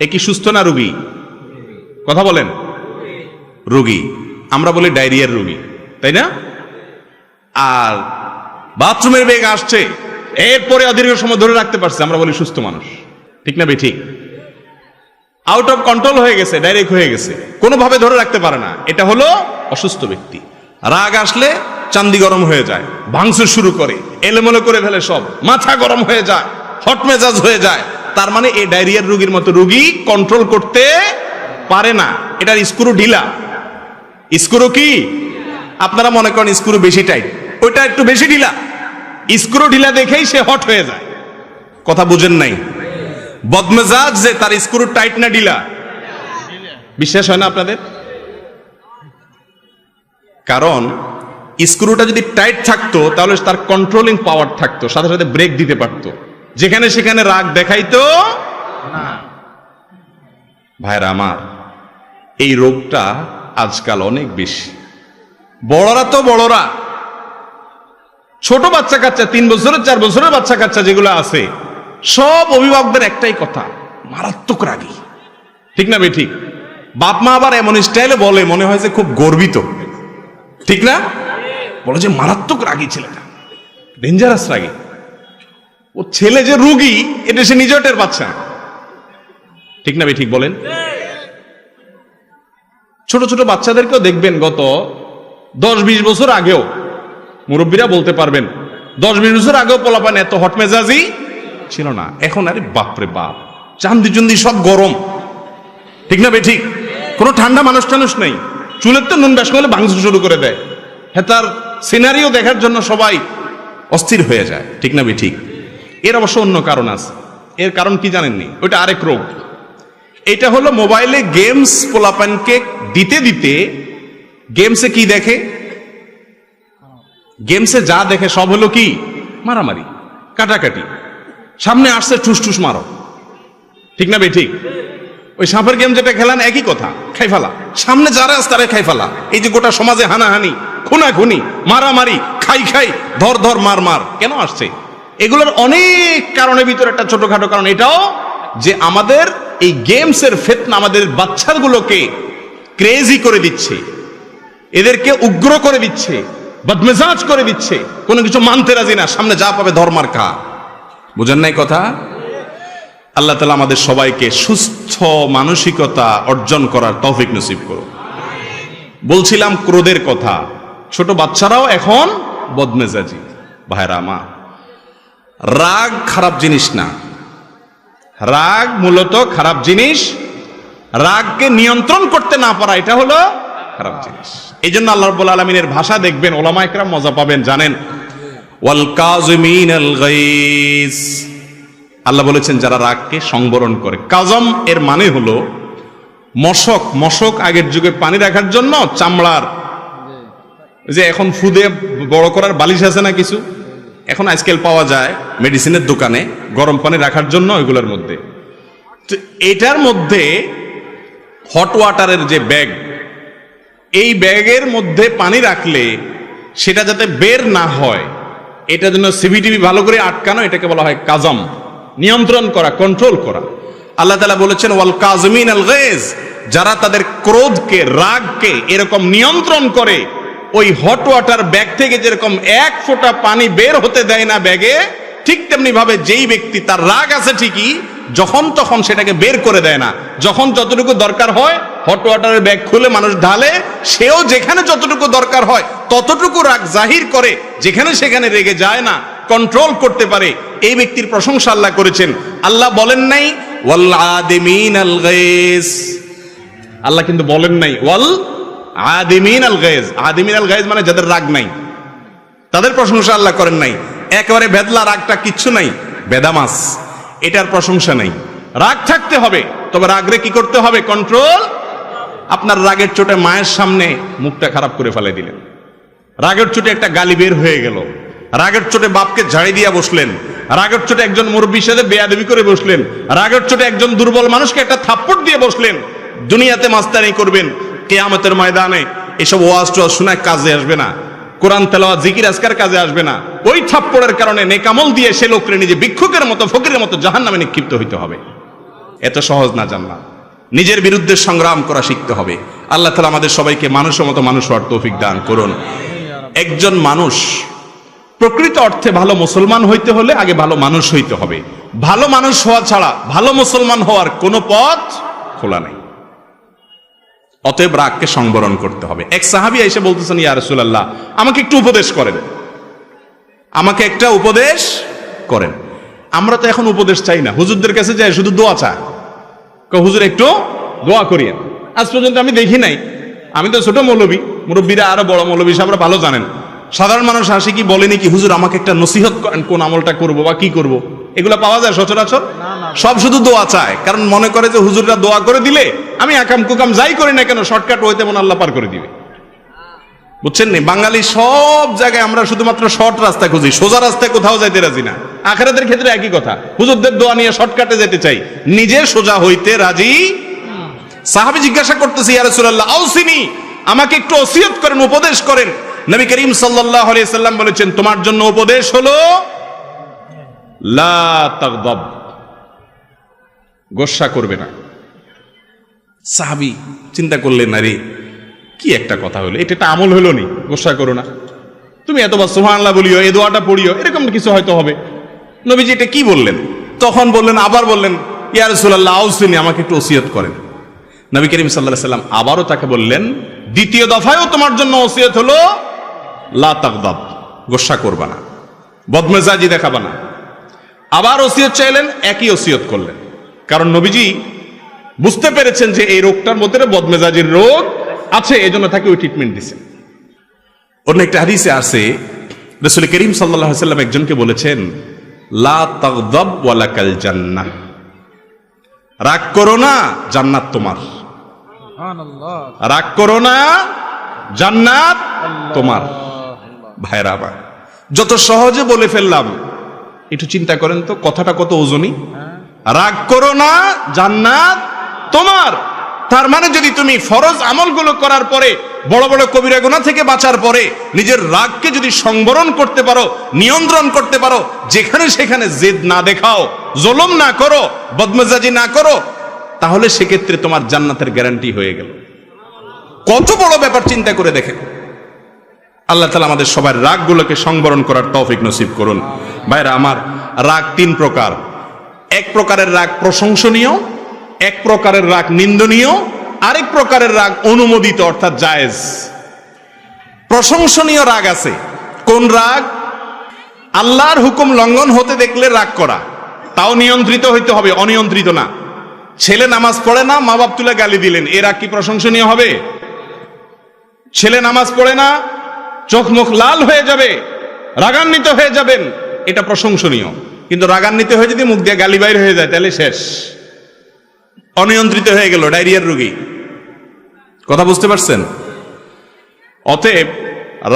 এ কি সুস্থ না রোগী? কথা বলেন। রোগী, আমরা বলি ডায়রিয়ার রোগী, তাই না? আর বাথরুমের বেগ আসছে, এরপরে অদীর্ঘ সময় ধরে রাখতে পারছে, আমরা বলি সুস্থ মানুষ। ঠিক না ঠিক? আউট অফ কন্ট্রোল হয়ে গেছে, ডাইরেক্ট হয়ে গেছে, কোনোভাবে ধরে রাখতে পারে না, এটা হলো অসুস্থ ব্যক্তি। রাগ আসলে চান্দি গরম হয়ে যায়, ভাঙচুর শুরু করে, এলোমেলো করে ফেলে সব, মাথা গরম হয়ে যায়, হট মেজাজ হয়ে যায়। তার মানে এই ডায়রিয়ার রোগীর মতো রোগী কন্ট্রোল করতে পারে না, এটার স্ক্রু ঢিলা। স্ক্রু কি? আপনারা মনে করেন স্ক্রু বেশি টাইট, ওইটা একটু বেশি ঢিলা। স্ক্রু ঢিলা দেখেই সে হট হয়ে যায়। কথা বুঝেন নাই? বদমেজাজ যে তার স্ক্রু টাইট না ঢিলা? বিশ্বাস হয় না আপনাদের? কারণ স্ক্রুটা যদি টাইট থাকতো তাহলে তার কন্ট্রোলিং পাওয়ার থাকতো, সাথে সাথে ব্রেক দিতে পারতো, যেখানে সেখানে রাগ দেখাইতো না। ভাইরা আমার, এই রোগটা আজকাল অনেক বেশি। বড়রা তো বড়রা, ছোট বাচ্চা কাচ্চা, 3 বছরের 4 বছরের বাচ্চা কাচ্চা যেগুলো আছে, সব অভিভাবকদের একটাই কথা, মারাত্মক রাগী। ঠিক না ঠিক? বাপ মা আবার এমন স্টাইলে বলে, মনে হয় যে খুব গর্বিত। ঠিক না? বলে যে মারাত্মক রাগী ছেলেটা, ডেঞ্জারাস রাগী। ও ছেলে যে রোগী এটা সে নিজেও টের পাচ্ছে না। ঠিক না ঠিক বলেন? ছোট ছোট বাচ্চাদেরকেও দেখবেন, গত 10-20 বছর আগেও, মুরব্বীরা বলতে পারবেন, 10-20 বছর আগেও পোলাপান এত হট মেজাজি ছিল না। এখন আরে বাপরে বাপ, চান্দি চুন্দি সব গরম। ঠিক না ঠিক? কোনো ঠান্ডা মানুষ টানুষ নেই। চুলের তো নুন ব্যাস করলে ভাঙচুর শুরু করে দেয়। হ্যাঁ, তার সিনারিও দেখার জন্য সবাই অস্থির হয়ে যায়। ঠিক না ঠিক? এর অবশ্য অন্য কারণ আছে। এর কারণ কি জানেননি? ওইটা আরেক রোগ। এটা হলো মোবাইলে গেমস পোলাপানকে দিতে দিতে, গেমসে কি দেখে? গেমসে যা দেখে সব হলো কি? মারামারি, কাটাকাটি। সামনে আসছে ঠুস ঠুস মারো। ঠিক না ঠিক? ওই সাপের গেম যেটা খেলান, একই কথা, খাই ফেলা। সামনে যারা আছে তারা খাই ফেলা। এই যে গোটা সমাজে হানাহানি, খুনাখুনি, মারামারি, খাই খাই, ধর ধর, মার মার, কেন আসছে? এগুলোর অনেক কারণের ভিতরে একটা ছোটখাটো কারণ এটাও, যে আমাদের এই গেমসের ফিতনা আমাদের বাচ্চাগুলোকে ক্রেজি করে দিচ্ছে, এদেরকে উগ্র করে দিচ্ছে, বদমেজাজ করে দিচ্ছে, কোনো কিছু মানতে রাজি না, সামনে যা পাবে ধর্মার খা। বুঝেন নাই কথা? আল্লাহ তাআলা আমাদের সবাইকে সুস্থ মানসিকতা অর্জন করার তৌফিক নসিব করুন। বলছিলাম ক্রোধের কথা, ছোট বাচ্চারাও এখন বদমেজাজি। ভাইরা আমার, রাগ খারাপ জিনিস না। রাগ মূলত খারাপ জিনিস। রাগকে নিয়ন্ত্রণ করতে না পারা, এটা হলো খারাপ জিনিস। এই জন্য আল্লাহ রাব্বুল আলামিনের ভাষা দেখবেন, ওলামায়ে কেরাম মজা পাবেন, জানেন, ওয়াল কাযিমিনাল গায়জ। আল্লাহ বলেছেন যারা রাগকে সংবরণ করে। কাজম এর মানে হলো মশক। মশক আগের যুগে পানি রাখার জন্য চামড়ার, যে এখন ফুদে বড় করার বালিশ আছে না কিছু, এখন আজকাল পাওয়া যায় মেডিসিনের দোকানে, গরম পানি রাখার জন্য ওইগুলোর মধ্যে। তো এটার মধ্যে হট ওয়াটারের যে ব্যাগ, এই ব্যাগের মধ্যে পানি রাখলে সেটা যাতে বের না হয়, এটার জন্য সিভিটিভি ভালো করে আটকানো, এটাকে বলা হয় কাজম, নিয়ন্ত্রণ করা, কন্ট্রোল করা। আল্লাহ তাআলা বলেছেন ওয়াল কাযিমিনাল গায়জ, যারা তাদের ক্রোধকে, রাগকে এরকম নিয়ন্ত্রণ করে, ওই হট ওয়াটার ব্যাগ থেকে যেরকম এক ফোঁটা পানি বের হতে দেয় না ব্যাগে, ঠিক তেমনি ভাবে যেই ব্যক্তি তার রাগ আছে ঠিকই, যখন তখন সেটাকে বের করে দেয় না। যখন যতটুকু দরকার হয় হট ওয়াটারের ব্যাগ খুলে মানুষ ঢালে, সেও যেখানে যতটুকু দরকার হয় ততটুকু রাগ জাহির করে, যেখানে সেখানে রেগে যায় না, কন্ট্রোল করতে পারে। এই ব্যক্তির প্রশংসা আল্লাহ করেছেন। আল্লাহ বলেন নাই ওয়াল আদিমিনাল গায়জ, আল্লাহ কিন্তু বলেন নাই ওয়াল আদিমিন আল গায়জ। আদিমিন আল গায়জ মানে যাদের রাগ নাই, তাদের প্রশংসা আল্লাহ করেন নাই। একেবারে বেদলা, রাগটা কিচ্ছু নাই, বেদামাস, এটার প্রশংসা নাই। রাগ থাকতে হবে, তবে রাগরে কি করতে হবে? কন্ট্রোল। আপনার রাগের চোটে মায়ের সামনে মুখটা খারাপ করে ফেলে দিলেন, রাগের চোটে একটা গালি বের হয়ে গেল, রাগের চোটে বাপকে ঝাড়ি দিয়া বসলেন, রাগের চোটে একজন মুরব্বির সাথে বেয়াদবি করে বসলেন, রাগের চোটে একজন দুর্বল মানুষকে একটা থাপ্পড় দিয়ে বসলেন। দুনিয়াতে মাস্তানি করবেন, কিয়ামতের ময়দানে এসব ওয়াজ টোয়াজ শোনায় কাজে আসবে না, কোরআন তেলাওয়াত জিকির আজকার কাজে আসবে না। ওই থাপ্পড়ের কারণে নেকামল দিয়ে সে লোকরে নিজে ভিক্ষুকের মতো, ফকিরের মতো জাহান্নামে নিক্ষিপ্ত হইতে হবে। এত সহজ না জান্নাত। নিজের বিরুদ্ধে সংগ্রাম করা শিখতে হবে। আল্লাহ তাআলা আমাদের সবাইকে মানুষের মতো মানুষ হওয়ার তৌফিক দান করুন। একজন মানুষ প্রকৃত অর্থে ভালো মুসলমান হইতে হলে আগে ভালো মানুষ হইতে হবে। ভালো মানুষ হওয়া ছাড়া ভালো মুসলমান হওয়ার কোনো পথ খোলা নেই। অতএব রাগকে সংবরণ করতে হবে। এক সাহাবী এসে বলতেছেন, ইয়া রাসূলুল্লাহ, আমাকে একটু উপদেশ করেন, আমাকে একটা উপদেশ করেন। আমরা তো এখন উপদেশ চাই না, হুজুরদের কাছে যাই শুধু দোয়া চাই। হুজুর একটু দোয়া করিয়েন। আজ পর্যন্ত আমি দেখি নাই, আমি তো ছোট মৌলবী, মুরব্বীরা আরো বড় মৌলবী সাহেবরা ভালো জানেন। সাধারণ মানুষ আসে কি বলেনি কি, হুজুর আমাকে একটা নসিহত করেন, কোন আমলটা করব বা কি করব। এগুলা পাওয়া যায় সচরাচর? সব শুধু দোয়া চায়, কারণ মনে করে যে হুজুররা দোয়া করে দিলে আমি আকাম কুকাম যাই করি না কেন শর্টকাট হইতে মন আল্লাহ পার করে দিবে। বুঝছেন নি? বাঙালি সব জায়গায় আমরা শুধুমাত্র শর্ট রাস্তা খুঁজি, সোজা রাস্তায় কোথাও যাইতে রাজি না। আখিরাতের ক্ষেত্রে একই কথা, হুজুরদের দোয়া নিয়ে শর্টকাটে যেতে চাই, নিজে সোজা হইতে রাজি। সাহাবী জিজ্ঞাসা করতেছে, ইয়া রাসূলুল্লাহ আউসিনি, আমাকে একটু ওসিয়ত করেন, উপদেশ করেন। নবী করিম সাল্লাল্লাহু আলাইহি সাল্লাম বলেছেন, তোমার জন্য উপদেশ হলো লা তাগদাব, গোসা করবে না। সাহাবী চিন্তা করলেন, আরে কি একটা কথা হলো, এটা একটা আমল হলো নি, গোসা করো না, তুমি এতবার সুবহানাল্লাহ বলিও, এই দোয়াটা পড়িও, এরকম কিছু হয়তো হবে। নবীজি এটা কি বললেন? তখন বললেন, আবার বললেন, ইয়া রাসূলুল্লাহ আউসিনি, আমাকে একটু ওসিয়ত করেন। নবী করিম সাল্লাল্লাহু আলাইহি সাল্লাম আবারও তাকে বললেন, দ্বিতীয় দফায়ও তোমার জন্য ওসিয়ত হলো লা তাগদাব, গোসা করবা না, বদমেজাজি দেখাবা না। আবার ওসিয়ত চাইলেন, একই ওসিয়ত করলেন। কারণ নবীজি বুঝতে পেরেছেন যে এই রোগটার মধ্যে বদমেজাজির রোগ আছে, এজন্য তাকে ওই ট্রিটমেন্ট দিয়েছেন। অন্য একটা হাদিসে আছে, রাসূল করিম সাল্লাল্লাহু আলাইহি সাল্লাম একজনকে বলেছেন, লা তাগদাব ওয়ালাকাল জান্নাহ, রাগ করো না, জান্নাত তোমার। রাগ করো না, জান্নাত তোমার। ভাইরা আমার, যত সহজে বলে ফেললাম, একটু চিন্তা করেন তো কথাটা কত ওজনী। রাগ করো না, জান্নাত তোমার। তার মানে যদি তুমি ফরজ আমলগুলো করার পরে, বড় বড় কবিরা গুনাহ থেকে বাঁচার পরে নিজের রাগকে যদি সংবরণ করতে পারো, নিয়ন্ত্রণ করতে পারো, যেখানে সেখানে জেদ না দেখাও, জুলুম না করো, বদমেজাজি না করো, তাহলে সেক্ষেত্রে তোমার জান্নাতের গ্যারান্টি হয়ে গেল। কত বড় ব্যাপার চিন্তা করে দেখেন। আল্লাহ তাআলা আমাদের সবার রাগগুলোকে সংবরণ করার তৌফিক নসিব করুন। ভাইরা আমার, রাগ তিন প্রকার। এক প্রকারের রাগ প্রশংসনীয়, এক প্রকারের রাগ নিন্দনীয়, আরেক প্রকারের রাগ অনুমোদিত অর্থাৎ জায়েজ। প্রশংসনীয় রাগ আছে। কোন রাগ? আল্লাহর হুকুম লঙ্ঘন হতে দেখলে রাগ করা, তাও নিয়ন্ত্রিত হইতে হবে, অনিয়ন্ত্রিত না। ছেলে নামাজ পড়ে না, মা বাপ তুলে গালি দিলেন, এ রাগ কি প্রশংসনীয় হবে? ছেলে নামাজ পড়ে না, চোখ মুখ লাল হয়ে যাবে, রাগান্বিত হয়ে যাবেন, এটা প্রশংসনীয়। কিন্তু রাগান্বিত হয়ে যদি মুখ দিয়ে গালি বাইর হয়ে যায়, তাহলে শেষ, অনিয়ন্ত্রিত হয়ে গেল, ডায়রিয়ার রোগী। কথা বুঝতে পারছেন? অতএব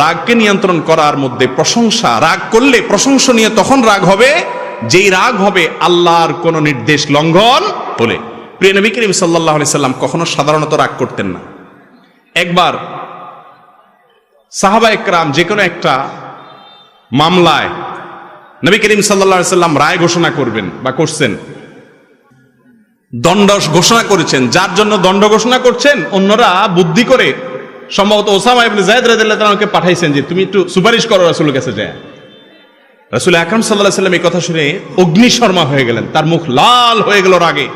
রাগকে নিয়ন্ত্রণ করার মধ্যে প্রশংসা, রাগ করলে প্রশংসনীয় তখন রাগ হবে যেই রাগ হবে আল্লাহর কোন নির্দেশ লঙ্ঘন হলে। প্রিয় নবী করিম সাল্লাল্লাহু আলাইহি সাল্লাম কখনো সাধারণত রাগ করতেন না। একবার সাহাবা একরাম যে কোনো একটা মামলায় নবী করিম সাল্লাল্লাহু আলাইহি সাল্লাম রায় ঘোষণা করবেন বা করছেন, দণ্ড ঘোষণা করেছেন। যার জন্য দণ্ড ঘোষণা করছেন, অন্যরা বুদ্ধি করে সম্ভবত ওসামা ইবনে যায়েদ রাদিয়াল্লাহু তাআলাকে পাঠাইছেন যে তুমি একটু সুপারিশ করো রাসূলের কাছে যায়। রাসূল আকরাম সাল্লাল্লাহু আলাইহি সাল্লাম এই কথা শুনে অগ্নিশর্মা হয়ে গেলেন, তার মুখ লাল হয়ে গেল রাগে।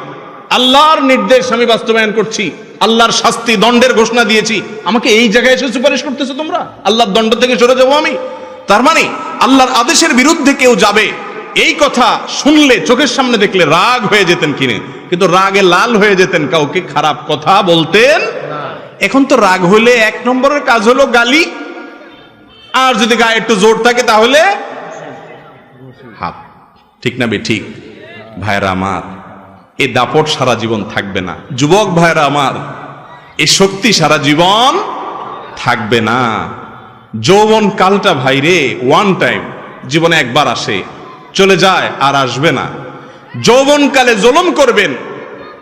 আল্লাহর নির্দেশ আমি বাস্তবায়ন করছি, আল্লাহর শাস্তি দণ্ডের ঘোষণা দিয়েছি, আমাকে এই জায়গায় এসে সুপারিশ করতেছো তোমরা? আল্লাহর দণ্ড থেকে সরে যাবো আমি? তার মানে আল্লাহর আদেশের বিরুদ্ধে কেউ যাবে, এই কথা শুনলে চোখের সামনে দেখলে রাগ হয়ে যেতেন কিনে, কিন্তু রাগে লাল হয়ে যেতেন, কাউকে খারাপ কথা বলতেন। এখন তো রাগ হলে 1 নম্বরের কাজ হলো গালি, আর যদি গায়ে একটু জোর থাকে তাহলে হাত। ঠিক না বে ঠিক? ভাইরা আমার, এই দাপট সারা জীবন থাকবে না। যুবক ভাইরা আমার, এই শক্তি সারা জীবন থাকবে না। যৌবন কালটা ভাইরে ওয়ান টাইম, জীবনে একবার আসে, চলে যায়, আর আসবে না। যৌবন কালে জুলুম করবেন,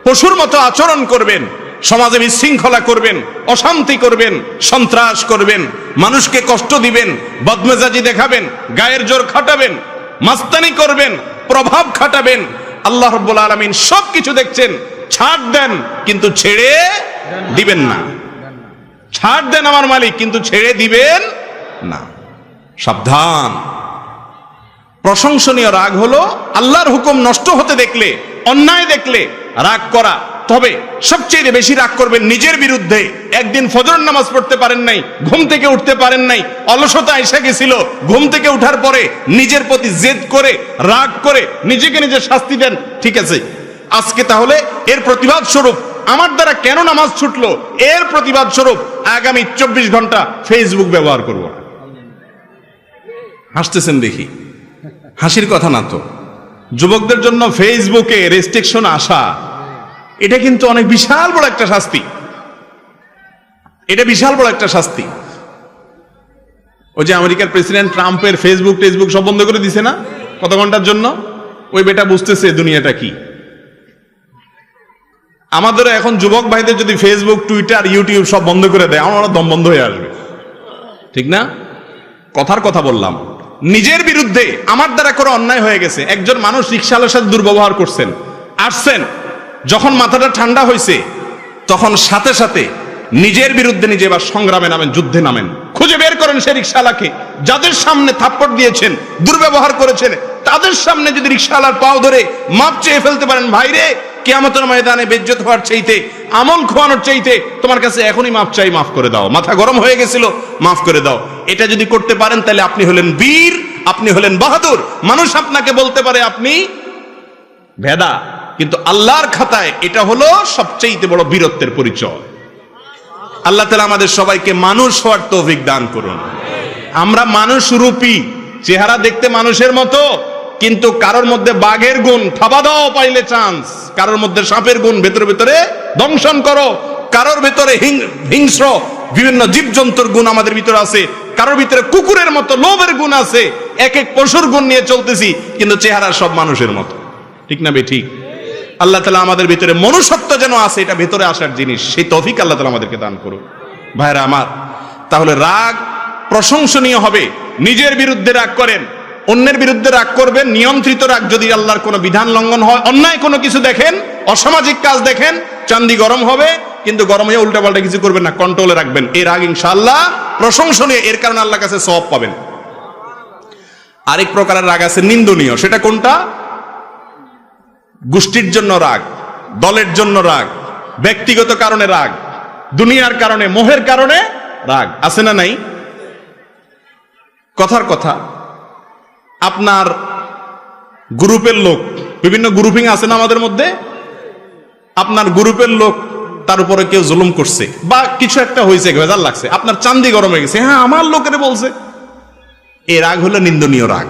পশুর মতো আচরণ করবেন, সমাজে বিশৃঙ্খলা করবেন, অশান্তি করবেন, সন্ত্রাস করবেন, মানুষকে কষ্ট দিবেন, বদমেজাজি দেখাবেন, গায়ের জোর খাটাবেন, মাস্তানি করবেন, প্রভাব খাটাবেন। আল্লাহ রাব্বুল আলামিন সবকিছু দেখছেন। ছাড় দেন কিন্তু ছেড়ে দিবেন না। ছাড় দেন আমার মালিক, কিন্তু ছেড়ে দিবেন না। সাবধান। প্রশংসনীয় রাগ হলো আল্লাহর হুকুম নষ্ট হতে দেখলে, অন্যায় দেখলে রাগ করা। তবে সবচেয়ে বেশি রাগ করবেন নিজের বিরুদ্ধে। একদিন ফজর নামাজ পড়তে পারেন নাই, ঘুম থেকে উঠতে পারেন নাই, অলসতা এসে গেছিল, ঘুম থেকে উঠার পরে নিজের প্রতি জেদ করে, রাগ করে নিজেকে নিজে শাস্তি দেন। ঠিক আছে, আজকে তাহলে এর প্রতিবাদ স্বরূপ আমার দ্বারা কেন নামাজ ছুটলো, এর প্রতিবাদ স্বরূপ আগামী 24 ঘন্টা ফেসবুক ব্যবহার করব। হাসতেছেন দেখি, হাসির কথা না তো। যুবকদের জন্য ফেসবুকে রেস্ট্রিকশন আসা, এটা কিন্তু অনেক বিশাল বড় একটা শাস্তি। এটা বিশাল বড় একটা শাস্তি। ওই যে আমেরিকার প্রেসিডেন্ট ট্রাম্পের ফেসবুক টেসবুক সব বন্ধ করে দিছে না কত ঘন্টার জন্য? ওই বেটা বুঝতেছে দুনিয়াটা কি। আমাদের এখন যুবক ভাইদের যদি ফেসবুক, টুইটার, ইউটিউব সব বন্ধ করে দেয়, আমার দম বন্ধ হয়ে আসবে। ঠিক না? কথার কথা বললাম। নিজের বিরুদ্ধে আমার দ্বারা করে অন্যায় হয়ে গেছে। একজন মানুষ রিকশাওয়ালার সাথে দুর্ব্যবহার করছেন, আসছেন, যখন মাথাটা ঠান্ডা হয়েছে তখন সাথে সাথে নিজের বিরুদ্ধে নিজে এবার সংগ্রামে নামেন, যুদ্ধে নামেন। খুঁজে বের করেন সে রিকশাওয়ালাকে, যাদের সামনে থাপ্পড় দিয়েছেন, দুর্ব্যবহার করেছেন, তাদের সামনে যদি রিকশাওয়ালার পাও ধরে মাপ চেয়ে ফেলতে পারেন, ভাইরে কিয়ামতের ময়দানে বেইজ্জত হওয়ার চাইতে, আমল খোয়ানোর চাইতে তোমার কাছে এখনই মাপ চাই, মাফ করে দাও, মাথা গরম হয়ে গেছিল, মাফ করে দাও। এটা যদি করতে পারেন তাহলে আপনি হলেন বীর, আপনি হলেন বাহাদুর। মানুষ আপনাকে বলতে পারে আপনি ভেদা, কিন্তু আল্লাহর খাতায় এটা হলো সবচেয়ে বড় বীরত্বের পরিচয়। আল্লাহ তাআলা আমাদের সবাইকে মানুষ হওয়ার তৌফিক দান করুন। আমরা মানুষ রূপী, চেহারা দেখতে মানুষের মতো, কিন্তু কারোর মধ্যে বাঘের গুণ, থাবা দাও পাইলে চান্স। কারোর মধ্যে সাপের গুণ, ভেতরে ভেতরে দংশন করো। কারোর ভেতরে হিংস্র বিভিন্ন জীবজন্তুর গুণ আমাদের ভিতরে আছে। কারোর ভিতরে কুকুরের মতো লোভের গুণ আছে। এক এক পশুর গুণ নিয়ে চলতেছি, কিন্তু চেহারা সব মানুষের মতো। ঠিক না বে ঠিক? আল্লাহ তাআলা আমাদের ভিতরে মনুষ্যত্ব যেন আছে, এটা ভেতরে আসার জিনিস, সেই তৌফিক আল্লাহ তাআলা আমাদেরকে দান করুন। ভাইরা আমার, তাহলে রাগ প্রশংসনীয় হবে। নিজের বিরুদ্ধে রাগ করেন, অন্যের বিরুদ্ধে রাগ করবেন, নিয়ন্ত্রিত রাগ। যদি আল্লাহর কোনো বিধান লঙ্ঘন হয়, অন্যায় কোনো কিছু দেখেন, অসামাজিক কাজ দেখেন, চান্দি গরম হবে, কিন্তু গরম হয়ে উল্টাপাল্টা কিছু করবেন না, কন্ট্রোলে রাখবেন। এই রাগ ইনশাআল্লাহ প্রশংসনীয়, এর কারণে আল্লাহর কাছে সওয়াব পাবেন। আরেক প্রকারের রাগ আছে নিন্দনীয়। সেটা কোনটা? গোষ্ঠীর জন্য রাগ, দলের জন্য রাগ, ব্যক্তিগত কারণে রাগ, দুনিয়ার কারণে, মোহের কারণে রাগ। আছে না নাই? কথার কথা, আপনার গ্রুপের লোক, বিভিন্ন গ্রুপিং আছে না আমাদের মধ্যে, আপনার গ্রুপের লোক তার উপরে কেউ জুলুম করছে বা কিছু একটা হয়েছে, ভেজাল লাগছে, আপনার চান্দি গরম হয়ে গেছে, হ্যাঁ আমার লোকের বলছে। এই রাগ হলো নিন্দনীয় রাগ।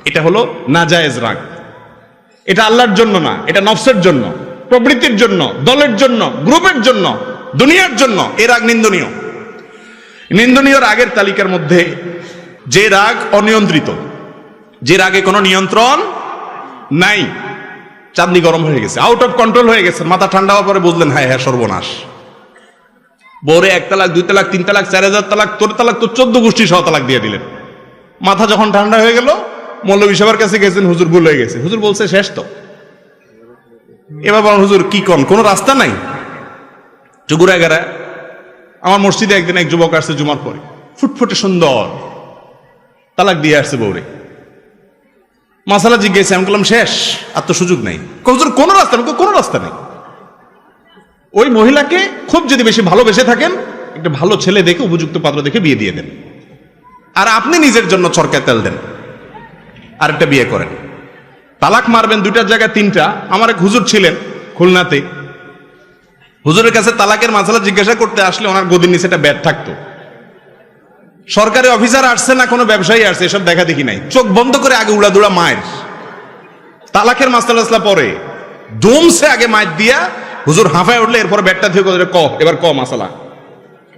এটা হলো নাজায়েজ রাগ। এটা আল্লাহর জন্য না, এটা নফসের জন্য, প্রবৃত্তির জন্য, দলের জন্য, গ্রুপের জন্য, দুনিয়ার জন্য। এই রাগ নিন্দনীয়। নিন্দনীয় রাগের তালিকার মধ্যে যে রাগ অনিয়ন্ত্রিত, যে রাগে কোনো নিয়ন্ত্রণ নাই, চাঁদনি গরম হয়ে গেছে, আউট অফ কন্ট্রোল হয়ে গেছে, মাথা ঠান্ডা হওয়ার পরে বুঝলেন হ্যাঁ হ্যাঁ সর্বনাশ। বউরে 1 তালাক, 2 তালাক, 3 তালাক, 4000 তালাক, তোর তালাক তো 14 গোষ্ঠী সহ তালাক দিয়ে দিলেন। মাথা যখন ঠান্ডা হয়ে গেল, মৌলভী সাহেবের কাছে গেছেন, হুজুর ভুল হয়ে গেছে। হুজুর বলছে শেষ তো। এবার বলেন হুজুর কি কোন কোনো রাস্তা নাই? চুগুড়াগাড়া আমার মসজিদে একদিন এক যুবক আসছে জুমার পরে, ফুটফুটে সুন্দর, তালাক দিয়ে আসছে বউরে। মাসালা জিজ্ঞেস, আমি বললাম শেষ, আর তো সুযোগ নাই। হুজুর কোনো রাস্তা নেই? কোনো রাস্তা নেই। ওই মহিলাকে খুব যদি বেশি ভালোবেসে থাকেন, একটা ভালো ছেলে দেখে, উপযুক্ত পাত্র দেখে বিয়ে দিয়ে দেন, আর আপনি নিজের জন্য চরকায় তেল দেন, আরেকটা বিয়ে করেন। তালাক মারবেন 2টার জায়গায় 3টা। আমার এক হুজুর ছিলেন খুলনাতে, হুজুরের কাছে তালাকের মাসালা জিজ্ঞাসা করতে আসলে ওনার গদির নিচে একটা ব্যাট থাকতো। সরকারি অফিসার আসছে না কোনো ব্যবসায়ী আসছে, এসব দেখা দেখি নাই। চোখ বন্ধ করে আগে উড়াদুড়া মায়ের তালাকের মাসালা পরে দমসে আগে মায়ের দিয়া হুজুর হাঁফায় উঠলে এরপর ব্যাটটা থেকে ক এবার ক মাসালা।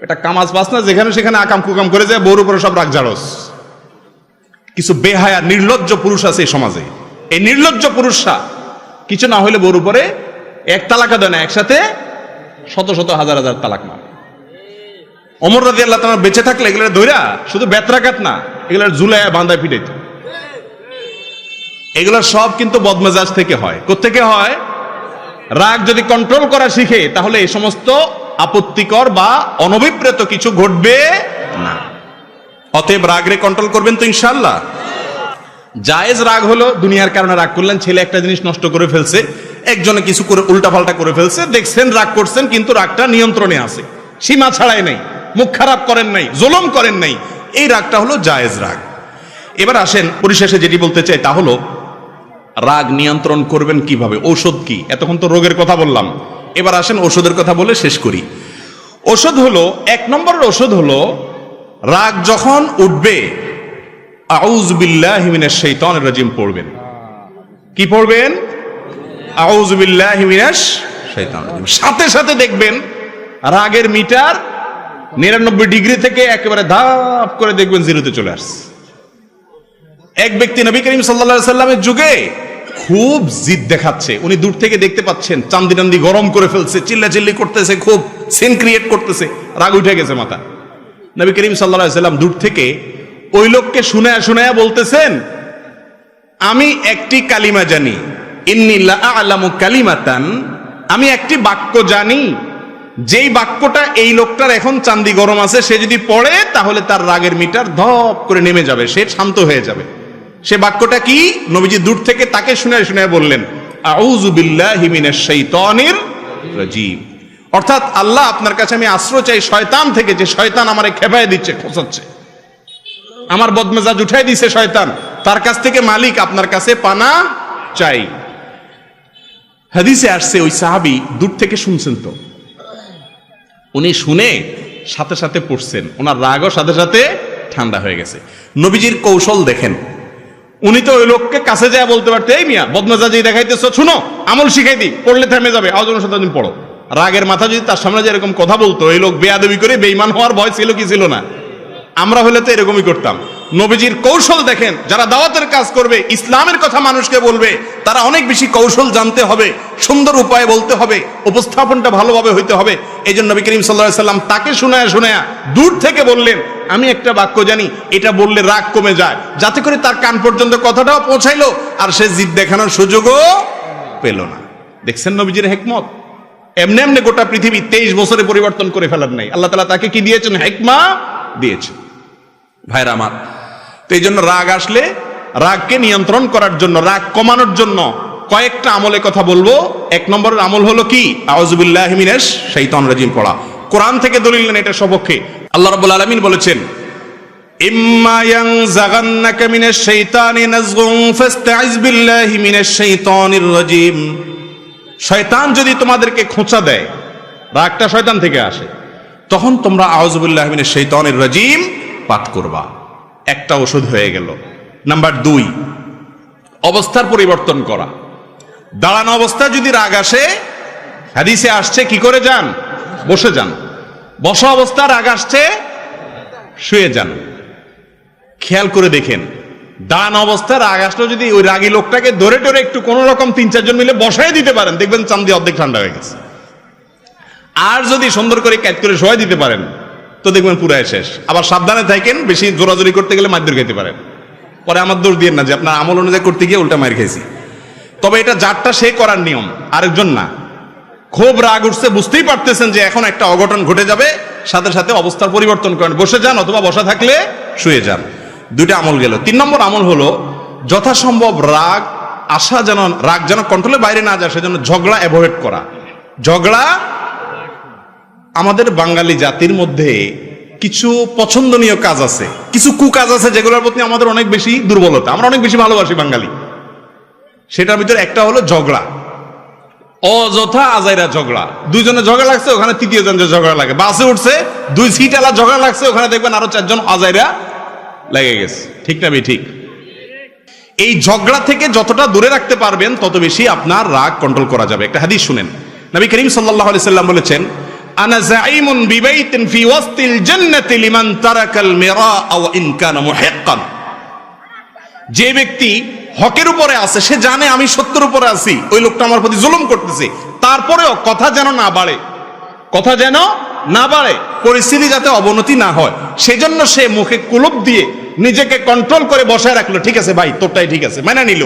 এটা কামাজ পাস না, যেখানে সেখানে আকাম কুকাম করে যায়, বউর উপরে সব রাগ জাড়স। কিছু বেহায়া নির্লজ্জ পুরুষ আছে এই সমাজে। এই নির্লজ্জ পুরুষরা কিছু না হইলে বউর উপরে এক তালাকা দেয় না, একসাথে শত শত হাজার হাজার তালাক মারে। ওমর রাদিয়াল্লাহু তাআলা বেঁচে থাকলে এগুলো ধইরা শুধু বেত্রাঘাত না, এগুলো ঝুলায়া বাঁধায় পিটাইতো। এগুলো সব কিন্তু বদমেজাজ থেকে হয়। কোত্থেকে হয়? রাগ যদি কন্ট্রোল করা শিখে তাহলে এই সমস্ত আপত্তিকর বা অনভিপ্রেত কিছু ঘটবে না। অতএব রাগরে কন্ট্রোল করবেন তো ইনশাআল্লাহ। জায়েজ রাগ হলো দুনিয়ার কারণে রাগ করলেন, ছেলে একটা জিনিস নষ্ট করে ফেলছে, একজনে কিছু করে উল্টাপাল্টা করে ফেলছে, দেখছেন রাগ করছেন, কিন্তু রাগটা নিয়ন্ত্রণে আছে, সীমা ছাড়াই নাই, মুখ খারাপ করেন নাই, জুলুম করেন নাই, এই রাগটা হলো জায়েজ রাগ। এবার আসেন পরিশেষে যেটি বলতে চাই তা হলো রাগ নিয়ন্ত্রণ করবেন কিভাবে, ঔষধ কি। এতক্ষণ তো রোগের কথা বললাম, এবার আসেন ওষুধের কথা বলে শেষ করি। ওষুধ হলো, এক নম্বরের ওষুধ হলো রাগ যখন উঠবে আউযু বিল্লাহি মিনাশ শাইতানির রাজিম পড়বেন। কি পড়বেন? আউযু বিল্লাহি মিনাশ শাইতানির রাজিম। সাথে সাথে দেখবেন রাগের মিটার 99 ডিগ্রি থেকে একেবারে ধাপ করে দেখবেন জিরোতে চলে আসছে। এক ব্যক্তি নবী করিম সাল্লাল্লাহু আলাইহি সাল্লামের যুগে খুব জিদ দেখাচ্ছে, উনি দূর থেকে দেখতে পাচ্ছেন চান্দি টান্দি গরম করে ফেলছে, চিল্লাচিল্লি করতেছে, খুব সিন ক্রিয়েট করতেছে, রাগ উঠে গেছে মাথা। নবী করিম সাল্লাল্লাহু আলাইহি সাল্লাম দূর থেকে ওই লোককে শুনায়া শুনায়া বলতেছেন, আমি একটি কালিমা জানি, ইন্নী লা আ'লামু কালিমাতান, আমি একটি বাক্য জানি, যেই বাক্যটা এই লোকটার এখন চান্দি গরম আছে, সে যদি পড়ে তাহলে তার রাগের মিটার ধপ করে নেমে যাবে, সে শান্ত হয়ে যাবে। সে বাক্যটা কি? নবীজি দূর থেকে তাকে শুনায় শুনায় বললেন, আউযু বিল্লাহি মিনাশ শাইতানির রাজিম। অর্থাৎ আল্লাহ আপনার কাছে আমি আশ্রয় চাই শয়তান থেকে, যে শয়তান আমারে খেপায় দিচ্ছে, খোঁচাচ্ছে, আমার বদমেজাজ উঠাই দিছে শয়তান, তার কাছ থেকে মালিক আপনার কাছে পানা চাই। হাদিসে আসছে ওই সাহাবী দূর থেকে শুনছেন, তো উনি শুনে সাথে সাথে পড়ছেন, ওনার রাগও সাথে সাথে ঠান্ডা হয়ে গেছে। নবীজির কৌশল দেখেন, উনি তো ওই লোককে কাছে যায় বলতে পারতেন, এই মিয়া বদমেজাজি দেখাইতেছ, শুনো আমল শিখাই দিই, পড়লে থেমে যাবে, আওয়াজ দিন পড়ো। রাগের মাথা যদি তার সামনে যে এরকম কথা বলতো, এই লোক বেয়াদবি করে বেঈমান হওয়ার ভয় ছিল কি ছিল না? আমরা হলে তো এরকমই করতাম। নবীজির কৌশল দেখেন, যারা দাওয়াতের কাজ করবে, ইসলামের কথা মানুষকে বলবে, তারা অনেক বেশি কৌশল জানতে হবে, সুন্দর উপায়ে বলতে হবে, উপস্থাপনটা ভালোভাবে হইতে হবে। এই জন্য নবী করিম সাল্লাল্লাহু আলাইহি সাল্লাম তাকে শুনায়া শুনায়া দূর থেকে বললেন, আমি একটা বাক্য জানি, এটা বললে রাগ কমে যায়, যাতে করে তার কান পর্যন্ত কথাটাও পৌঁছাইলো আর সে জিদ দেখানোর সুযোগও পেল না। দেখছেন নবীজির হিকমত। এমনি এমনি গোটা পৃথিবী 23 বছরে পরিবর্তন করে ফেলার নাই, আল্লাহ তাআলা তাকে কি দিয়েছেন? হিকমা দিয়েছেন। ভাইরা আমার, তো এই জন্য রাগ আসলে রাগকে নিয়ন্ত্রণ করার জন্য, রাগ কমানোর জন্য কয়েকটা আমলের কথা বলবো। এক নম্বরের আমল হলো কি? আউযু বিল্লাহি মিনাশ শাইতানির রাজিম পড়া। কোরআন থেকে দলিল নেন এটা সপক্ষে। আল্লাহ রাব্বুল আলামিন বলেছেন, ইম্মা ইয়ানজাগান্নাকা মিনাশ শাইতানি নাযগুন ফাস্তাইজ বিল্লাহি মিনাশ শাইতানির রাজিম। শয়তান যদি তোমাদেরকে খোঁচা দেয়, রাগটা শয়তান থেকে আসে, তখন তোমরা আউযু বিল্লাহি মিনাশ শাইতানির রাজিম পাঠ করবা। একটা ওষুধ হয়ে গেল। নাম্বার 2, অবস্থার পরিবর্তন করা। দাঁড়ানো অবস্থায় যদি রাগ আসে, হাদিসে আসছে কি করে যান? বসে যান। বসা অবস্থা রাগ আসছে, শুয়ে যান। খেয়াল করে দেখেন, দাঁড়ানো অবস্থায় রাগ আসলে যদি ওই রাগী লোকটাকে ধরে ধরে একটু কোন রকম 3-4 জন মিলে বসাই দিতে পারেন, দেখবেন চান্দি অর্ধেক ঠান্ডা হয়ে গেছে। আর যদি সুন্দর করে ক্যাচ করে শোয়াই দিতে পারেন, তো দেখবেন পুরাই শেষ। আবার সাবধানে থাকেন, বেশি জোরাজোরি করতে গেলে মারধর খাইতে পারেন। পরে আমার দোষ দিয়ে না যে আপনার আমল অনুযায়ী করতে গিয়ে উল্টা মার খাইছি। তবে এটা যারটা সে করার নিয়ম, আরেকজন না। খুব রাগ উঠছে, বুঝতেই পারতেছেন যে এখন একটা অঘটন ঘটে যাবে, সাথে সাথে অবস্থার পরিবর্তন করেন, বসে যান অথবা বসা থাকলে শুয়ে যান। 2টা আমল গেল। 3 নম্বর আমল হলো যথাসম্ভব রাগ যেন কন্ট্রোলের বাইরে না যায়, সেজন্য ঝগড়া অ্যাভয়েড করা। ঝগড়া, আমাদের বাঙালি জাতির মধ্যে কিছু পছন্দনীয় কাজ আছে, কিছু কুকাজ আছে যেগুলোর প্রতি আমাদের অনেক বেশি দুর্বলতা, আমরা অনেক বেশি ভালোবাসি বাঙালি। সেটার ভিতরে একটা হলো ঝগড়া। অযথা আজাইরা ঝগড়া, দুইজনে ঝগড়া লাগছে, ওখানে তৃতীয় জন ঝগড়া লাগে। বাসে উঠছে, 2 সিট আলা ঝগড়া লাগছে, ওখানে দেখবেন আরো 4 জন আজাইরা লেগে গেছে। ঠিক না ঠিক? এই ঝগড়া থেকে যতটা দূরে রাখতে পারবেন তত বেশি আপনার রাগ কন্ট্রোল করা যাবে। একটা হাদিস শুনেন, নবী করিম সাল্লাল্লাহু আলাইহি সাল্লাম বলেছেন, আনা যাঈমুন বিবাইতিন ফি ওয়াসতিল জান্নাতি লিমান তারাকাল মিরা ওয়া ইন কানা মুহিক্কান। যে ব্যক্তি হকের উপরে আছে, সে জানে আমি সত্যের উপরে আছি, ওই লোকটা আমার প্রতি জুলুম করতেছে, তারপরেও কথা যেন না বাড়ে, কথা যেন না বাড়ে, পরিস্থিতি যাতে অবনতি না হয়, সেজন্য সে মুখে কুলুপ দিয়ে নিজেকে কন্ট্রোল করে বসায় রাখলো। ঠিক আছে ভাই, তোরটাই ঠিক আছে, মেনে নিল,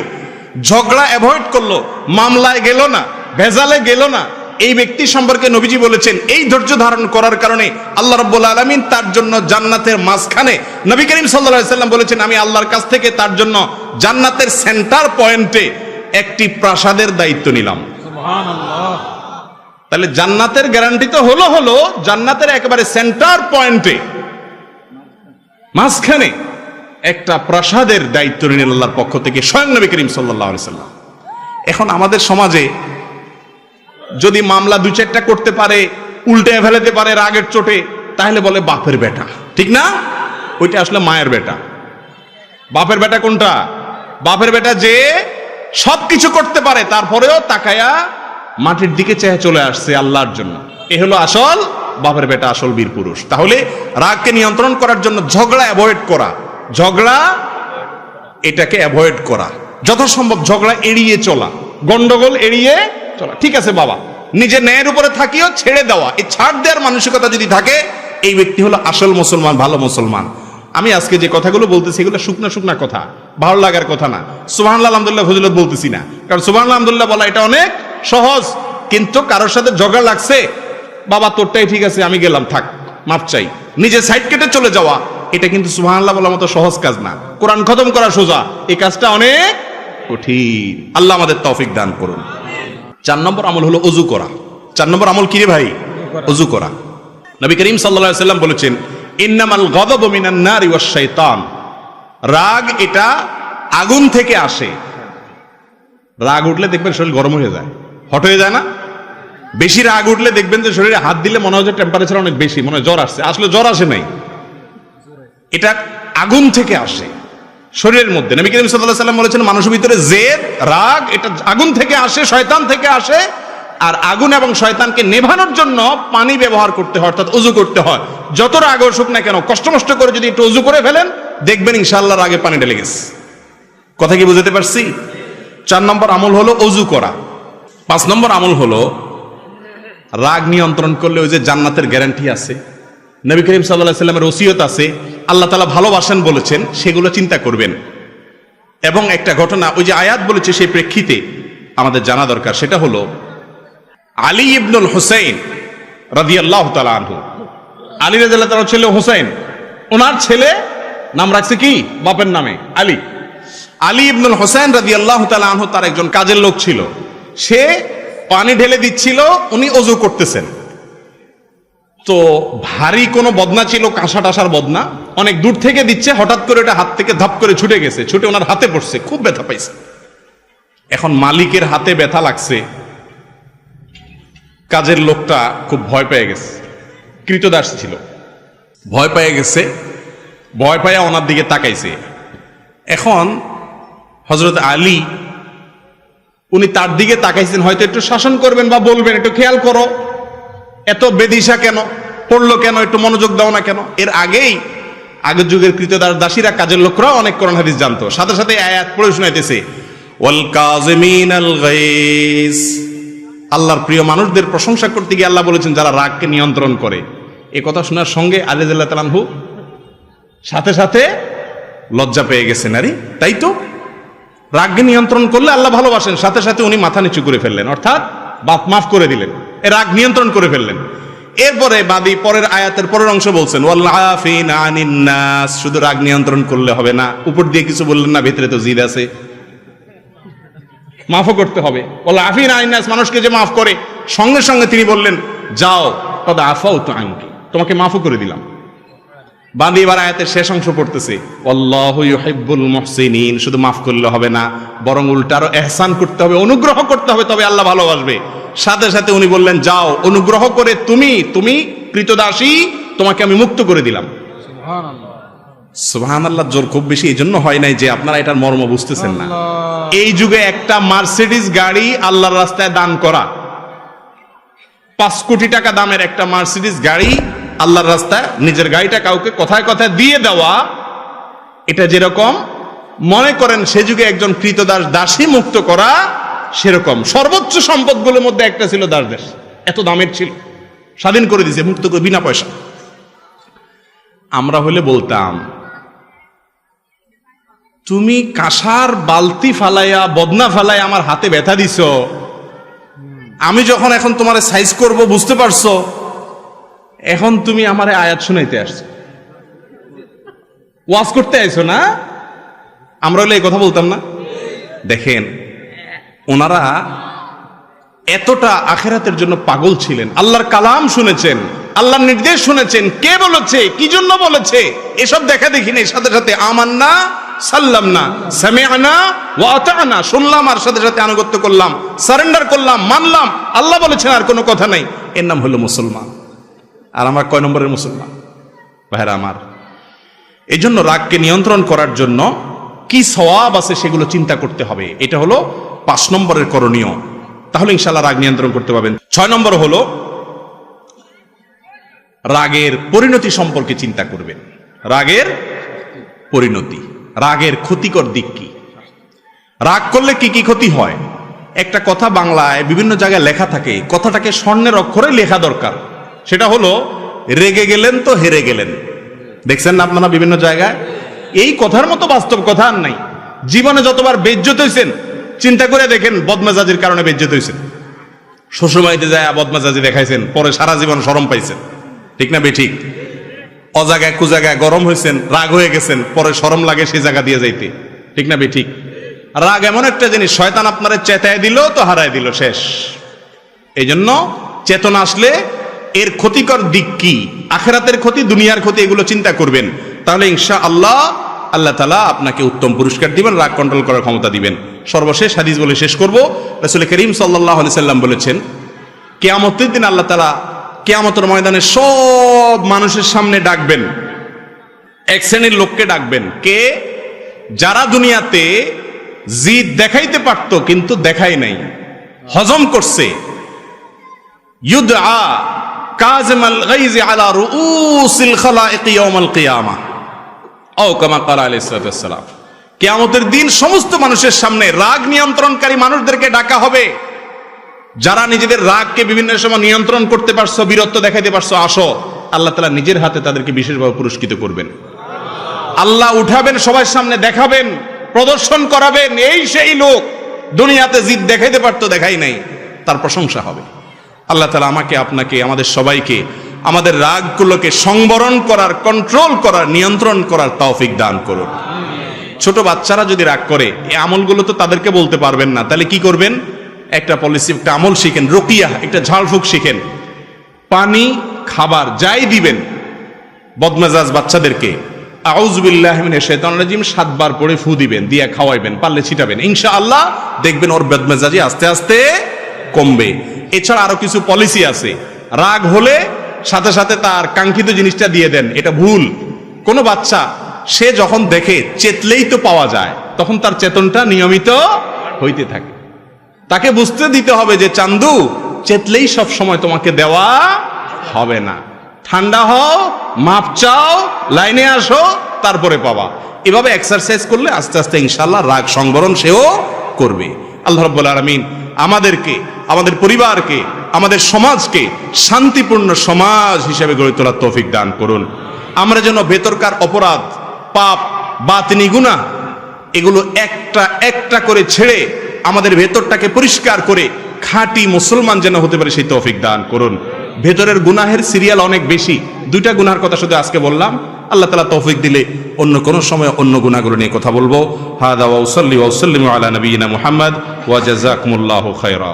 ঝগড়া অ্যাভয়েড করলো, মামলায় গেল না, ভেজালে গেল না। এই ব্যক্তি সম্পর্কে নবীজি বলেছেন, এই ধৈর্য ধারণ করার কারণে আল্লাহ রাব্বুল আলামিন তার জন্য জান্নাতের মাঝখানে, নবী করিম সাল্লাল্লাহু আলাইহি সাল্লাম বলেছেন, আমি আল্লাহর কাছ থেকে তার জন্য জান্নাতের সেন্টার পয়েন্টে একটি প্রাসাদের দায়িত্ব নিলাম। সুবহানাল্লাহ। তাহলে জান্নাতের গ্যারান্টি তো হলো জান্নাতের একেবারে সেন্টার পয়েন্টে মাঝখানে একটা প্রাসাদের দায়িত্ব নিলেন আল্লাহর পক্ষ থেকে স্বয়ং নবী করিম সাল্লাল্লাহু আলাইহি সাল্লাম। এখন আমাদের সমাজে যদি মামলা 2-4টা করতে পারে, উল্টে ফেলাতে পারে রাগের চোটে, তাহলে বলে বাপের বেটা। ঠিক না? ওইটা আসলে মায়ের বেটা। বাপের বেটা কোনটা? বাপের বেটা যে সবকিছু করতে পারে, তারপরেও তাকায়া মাটির দিকে চেয়ে চলে আসছে আল্লাহর জন্য। এ হলো আসল বাপের বেটা, আসল বীর পুরুষ। তাহলে রাগকে নিয়ন্ত্রণ করার জন্য ঝগড়া অ্যাভয়েড করা, ঝগড়া এটাকে অ্যাভয়েড করা, যথাসম্ভব ঝগড়া এড়িয়ে চলা, গন্ডগোল এড়িয়ে চলা। ঠিক আছে বাবা, নিজের ন্যায়ের উপরে থাকিও ছেড়ে দেওয়া, এই ছাড় দেওয়ার মানসিকতা যদি থাকে, এই ব্যক্তি হলো আসল মুসলমান, ভালো মুসলমান। আমি আজকে যে কথাগুলো বলতেছি এগুলো শুকনা শুকনা কথা, ভালো লাগার কথা না। সুবহানাল্লাহ আলহামদুলিল্লাহ ফজিলত বলতেছি না, কারণ সুবহানাল্লাহ আলহামদুলিল্লাহ বলা এটা অনেক সহজ। কিন্তু কারোর সাথে ঝগড়া লাগছে, বাবা তোরটাই ঠিক আছে, আমি গেলাম, থাক, মাপ চাই, নিজে সাইড কেটে চলে যাওয়া, এটা কিন্তু সুবহানাল্লাহ বলার মতো সহজ কাজ না। কোরআন খতম করা সোজা, এই কাজটা অনেক কঠিন। আল্লাহ আমাদের তৌফিক দান করুন। 4 নম্বর আমল হলো ওযু করা। 4 নম্বর আমল কি রে ভাই? ওযু করা। নবী করিম সাল্লাল্লাহু আলাইহি সাল্লাম বলেছেন, ইন্নামাল গাযাবু মিনান নারি ওয়াশ শাইতান। রাগ এটা আগুন থেকে আসে। রাগ উঠলে দেখবেন শরীর গরম হয়ে যায়, হট হয়ে যায় না? বেশি রাগ উঠলে দেখবেন যে শরীরে হাত দিলে মনে হয় যে টেম্পারেচার অনেক বেশি, মনে হয় জ্বর আসছে। আসলে জ্বর আসে নাই, এটা আগুন থেকে আসে শরীরের মধ্যে। নবী করিম সাল্লাল্লাহু আলাইহি সাল্লাম বলেছেন, মানুষের ভিতরে জেদ, রাগ, এটা আগুন থেকে আসে, শয়তান থেকে আসে। আর আগুন এবং শয়তানকে নেভানোর জন্য পানি ব্যবহার করতে হয়, অর্থাৎ ওযু করতে হয়। যত রাগ আসুক না কেন, কষ্ট করে যদি একটু ওযু করে ফেলেন, দেখবেন ইনশাআল্লাহ রাগে পানি ঢেলে গেছে। কথা কি বুঝতে পারছি? 4 নম্বর আমল হলো ওযু করা। 5 নম্বর আমল হলো রাগ নিয়ন্ত্রণ করলে ওই যে জান্নাতের গ্যারান্টি আছে, নবী করিম সাল্লাল্লাহু আলাইহি সাল্লামের ওসিয়ত আছে, আল্লাহ তাআলা ভালোবাসেন বলেছেন, সেগুলো চিন্তা করবেন। এবং একটা ঘটনা, ওই যে আয়াত বলেছে সেই প্রেক্ষিতে আমাদের জানা দরকার, সেটা হলো আলী ইবনুল হুসাইন রাদিয়াল্লাহু তাআলা আনহু। আলী রাদিয়াল্লাহু তাআলার ছেলে হুসাইন, ওনার ছেলে নাম রাখছে কি? বাপের নামে আলী। আলী ইবনুল হুসাইন রাদিয়াল্লাহু তাআলা আনহু, তার একজন কাজের লোক ছিল, সে পানি ঢেলে দিচ্ছিল, উনি ওযু করতেছেন। তো ভারী কোনো বদনা ছিল, কাঁসা টাসার বদনা, অনেক দূর থেকে দিচ্ছে, হঠাৎ করে ওটা হাত থেকে ধাপ করে ছুটে গেছে, ছুটে ওনার হাতে পড়ছে, খুব ব্যথা পাইছে। এখন মালিকের হাতে ব্যথা লাগছে, কাজের লোকটা খুব ভয় পেয়ে গেছে, কৃতদাস ছিল, ভয় পেয়ে গেছে, ভয় পাইয়া ওনার দিকে তাকাইছে। এখন হযরত আলী, উনি তার দিকে তাকাইছেন, হয়তো একটু শাসন করবেন বা বলবেন, একটু খেয়াল করো, এত বেদিশা কেন, পড়লো কেন, একটু মনোযোগ দাও না কেন। এর আগেই আগের যুগের কৃতদাস দাসীরা, কাজের লোকরা অনেক কোরআন হাদিস জানতো, সাথে সাথে আয়াত পড়ে শোনাইতেছে, ওয়াল কাযিমিনাল গায়জ। আল্লাহর প্রিয় মানুষদের প্রশংসা করতে গিয়ে আল্লাহ বলেছেন যারা রাগকে নিয়ন্ত্রণ করে। এই কথা শোনার সঙ্গে আলী রাদিয়াল্লাহু তাআলা আনহু সাথে সাথে লজ্জা পেয়ে গেছেন। আরে তাই তো, রাগকে নিয়ন্ত্রণ করলে আল্লাহ ভালোবাসেন, সাথে সাথে উনি মাথা নিচু করে ফেললেন, অর্থাৎ বাপ মাফ করে দিলেন, রাগ নিয়ন্ত্রণ করে ফেললেন। এরপরে বাদী পরের আয়াতের পরের অংশ বলছেন, ওয়াল আফিনা আনিন নাস। শুধু রাগ নিয়ন্ত্রণ করলে হবে না, উপর দিয়ে কিছু বললেন না, ভিতরে তো জিদ আছে, মাফও করতে হবে। ওয়াল আফিনা আনিন নাস, মানুষকে যে মাফ করে, সঙ্গে সঙ্গে তিনি বললেন, যাও কদ আফাউতু আনকি, তোমাকে মাফও করে দিলাম। বাদী এবার আয়াতের শেষ অংশ পড়তেছে, আল্লাহু ইউহিব্বুল মুহসিনিন। শুধু মাফ করলে হবে না, বরং উল্টা আরো ইহসান করতে হবে, অনুগ্রহ করতে হবে, তবে আল্লাহ ভালোবাসবে। সাথে সাথে উনি বললেন, যাও, অনুগ্রহ করে তুমি কৃতদাসী, তোমাকে আমি মুক্ত করে দিলাম। সুবহানাল্লাহ। জোর খুব বেশি এই জন্য হয় নাই যে আপনারা এটার মর্ম বুঝতেছেন না। এই যুগে একটা মার্সিডিজ গাড়ি আল্লাহর রাস্তায় দান করা, 5 কোটি টাকা দামের একটা মার্সিডিজ গাড়ি আল্লাহর রাস্তায়, নিজের গাড়িটা কাউকে কথায় কথায় দিয়ে দেওয়া, এটা যেরকম মনে করেন সে যুগে একজন কৃতদাস দাসী মুক্ত করা, সেরকম সর্বোচ্চ সম্পদগুলোর মধ্যে একটা ছিল দাসদেশ। এত দামের ছিল, স্বাধীন করে দিয়েছে, মুক্ত করে, বিনা পয়সা। আমরা হলে বলতাম, তুমি কাঁসার বালতি ফালাইয়া, বদনা ফালাইয়া আমার হাতে ব্যথা দিছ, আমি যখন এখন তোমার সাইজ করব, বুঝতে পারছো, এখন তুমি আমারে আয়াত শুনাইতে আসছো, ওয়াজ করতে আইছো না? আমরা হলে এই কথা বলতাম না? দেখেন, ওনারা এতটা আখিরাতের জন্য পাগল ছিলেন। আল্লাহর কালাম শুনেছেন, আল্লাহর নির্দেশ শুনেছেন, কে বলেছে, কি জন্য বলেছে, এসব দেখা দেখি নেই। সাথে সাথে আমান্না, সাল্লামনা, সামিআনা ওয়া আতানা, শুনলাম আর সাথে সাথে আনুগত্য করলাম, সারেন্ডার করলাম, মানলাম, আল্লাহ বলেছেন, আর কোনো কথা নাই। এর নাম হলো মুসলমান। আর আমরা কয় নম্বরের মুসলমান ভাইরা আমার? এই জন্য রাগকে নিয়ন্ত্রণ করার জন্য কি সওয়াব আছে সেগুলো চিন্তা করতে হবে। এটা হলো 5 নম্বরের করণীয়। তাহলে ইনশাআল্লাহ রাগ নিয়ন্ত্রণ করতে পারবেন। 6 নম্বর হলো রাগের পরিণতি সম্পর্কে চিন্তা করবেন। রাগের পরিণতি, রাগের ক্ষতিকর দিক কি, রাগ করলে কি কি ক্ষতি হয়। একটা কথা বাংলায় বিভিন্ন জায়গায় লেখা থাকে, কথাটাকে স্বর্ণের অক্ষরে লেখা দরকার। সেটা হলো, রেগে গেলেন তো হেরে গেলেন। দেখছেন না আপনারা বিভিন্ন জায়গায়? এই কথার মতো বাস্তব কথা আর নাই। জীবনে যতবার বেইজ্জত হইছেন চিন্তা করে দেখেন, বদমেজাজির কারণে বেইজ্জত হইছেন। শ্বশুরবাড়িতে যায় বদমেজাজি দেখাইছেন, পরে সারা জীবন শরম পাইছেন, ঠিক না বেঠিক? অজাগায় কুজাগায় গরম হয়েছেন, রাগ হয়ে গেছেন, পরে শরম লাগে সেই জায়গা দিয়ে যাইতে, ঠিক না বেঠিক? রাগ এমন একটা জিনিস, শয়তান আপনারে চেতায় দিল তো হারায় দিল, শেষ। এই জন্য চেতনা আসলে এর ক্ষতিকর দিক কি, আখিরাতের ক্ষতি, দুনিয়ার ক্ষতি, এগুলো চিন্তা করবেন। তাহলে ইনশাআল্লাহ আল্লাহ তাআলা আপনাকে উত্তম পুরস্কার দিবেন, রাগ কন্ট্রোল করার ক্ষমতা দিবেন। সর্বশেষ হাদিস বলে শেষ করব। রাসূল করিম সাল্লাল্লাহু আলাইহি সাল্লাম বলেছেন, কিয়ামতের দিন আল্লাহ তাআলা কিয়ামতের ময়দানে সব মানুষের সামনে ডাকবেন, এক শ্রেণীর লোককে ডাকবেন। কে? যারা দুনিয়াতে জিদ দেখাইতে পারতো কিন্তু দেখাই নাই, হজম করছে। ইউদআ কাযিমাল গাইজ আলা রুউসিল খালাইক ইয়াউমাল কিয়ামা, ও কামা ক্বালা আলাইহিস সালাতু ওয়াস সালাম। কিয়ামতের দিন সমস্ত মানুষের সামনে রাগ নিয়ন্ত্রণকারী মানুষদেরকে ডাকা হবে। যারা নিজেদের রাগকে বিভিন্ন সময় নিয়ন্ত্রণ করতে পারছো, বীরত্ব দেখাইতে পারছো, আসো। আল্লাহ তাআলা নিজের হাতে তাদেরকে বিশেষভাবে পুরস্কৃত করবেন। আল্লাহ উঠাবেন, সবার সামনে দেখাবেন, প্রদর্শন করাবেন, এই সেই লোক দুনিয়াতে জিদ দেখাইতে পারতো, দেখাই নাই, তার প্রশংসা হবে। আল্লাহ তাআলা আমাকে, আপনাকে, আমাদের সবাইকে আমাদের রাগগুলোকে সংবরণ করার, কন্ট্রোল করার, নিয়ন্ত্রণ করার তৌফিক দান করুন। ছোট বাচ্চারা যদি রাগ করে, এই আমলগুলো তো তাদেরকে বলতে পারবেন না, তাহলে কি করবেন? একটা পলিসি, একটা আমল শিখেন, রুকিয়া, একটা ঝাড়ফুঁক শিখেন। পানি, খাবার যাই দিবেন বদমেজাজ বাচ্চাদেরকে, আউযু বিল্লাহি মিনাশ শাইতানির রাজিম 7 বার পড়ে ফু দিবেন, দিয়ে খাওয়াইবেন, পারলে ছিটাবেন। ইনশাআল্লাহ দেখবেন ওর বদমেজাজি আস্তে আস্তে কমবে। এছাড়া আরো কিছু পলিসি আছে। রাগ হলে সাথে সাথে তার কাঙ্ক্ষিত জিনিসটা দিয়ে দেন, এটা ভুল। কোনো বাচ্চা সে যখন দেখে চেতলেই তো পাওয়া যায়, তখন তার চেতনটা নিয়মিত হইতে থাকে। তাকে বুঝতে দিতে হবে যে চান্দু, চেতলেই সব সময় তোমাকে দেওয়া হবে না, ঠান্ডা হও, মাপ চাও, লাইনে আসো, তারপরে পাবা। এভাবে এক্সারসাইজ করলে আস্তে আস্তে ইনশাআল্লাহ রাগ সংবরণ সেও করবে। আল্লাহ রাব্বুল আলামিন আমাদেরকে, আমাদের পরিবারকে, আমাদের সমাজকে শান্তিপূর্ণ সমাজ হিসেবে গড়ে তোলার তৌফিক দান করুন। আমরা যেন ভেতরকার অপরাধ, পাপ, বাতিনি গুনাহ, এগুলো একটা একটা করে ছেড়ে আমাদের ভেতরটাকে পরিষ্কার করে খাঁটি মুসলমান যেন হতে পারে, সেই তৌফিক দান করুন। ভেতরের গুনাহের সিরিয়াল অনেক বেশি, 2টা গুনার কথা শুধু আজকে বললাম। আল্লাহ তাআলা তৌফিক দিলে অন্য কোনো সময় অন্য গুনাহগুলো নিয়ে কথা বলবো। হাদা ওয়া সাল্লি ওয়া সাল্লিমু আলা নবিয়িনা মুহাম্মদ ওয়া জাযাকুমুল্লাহু খায়রা।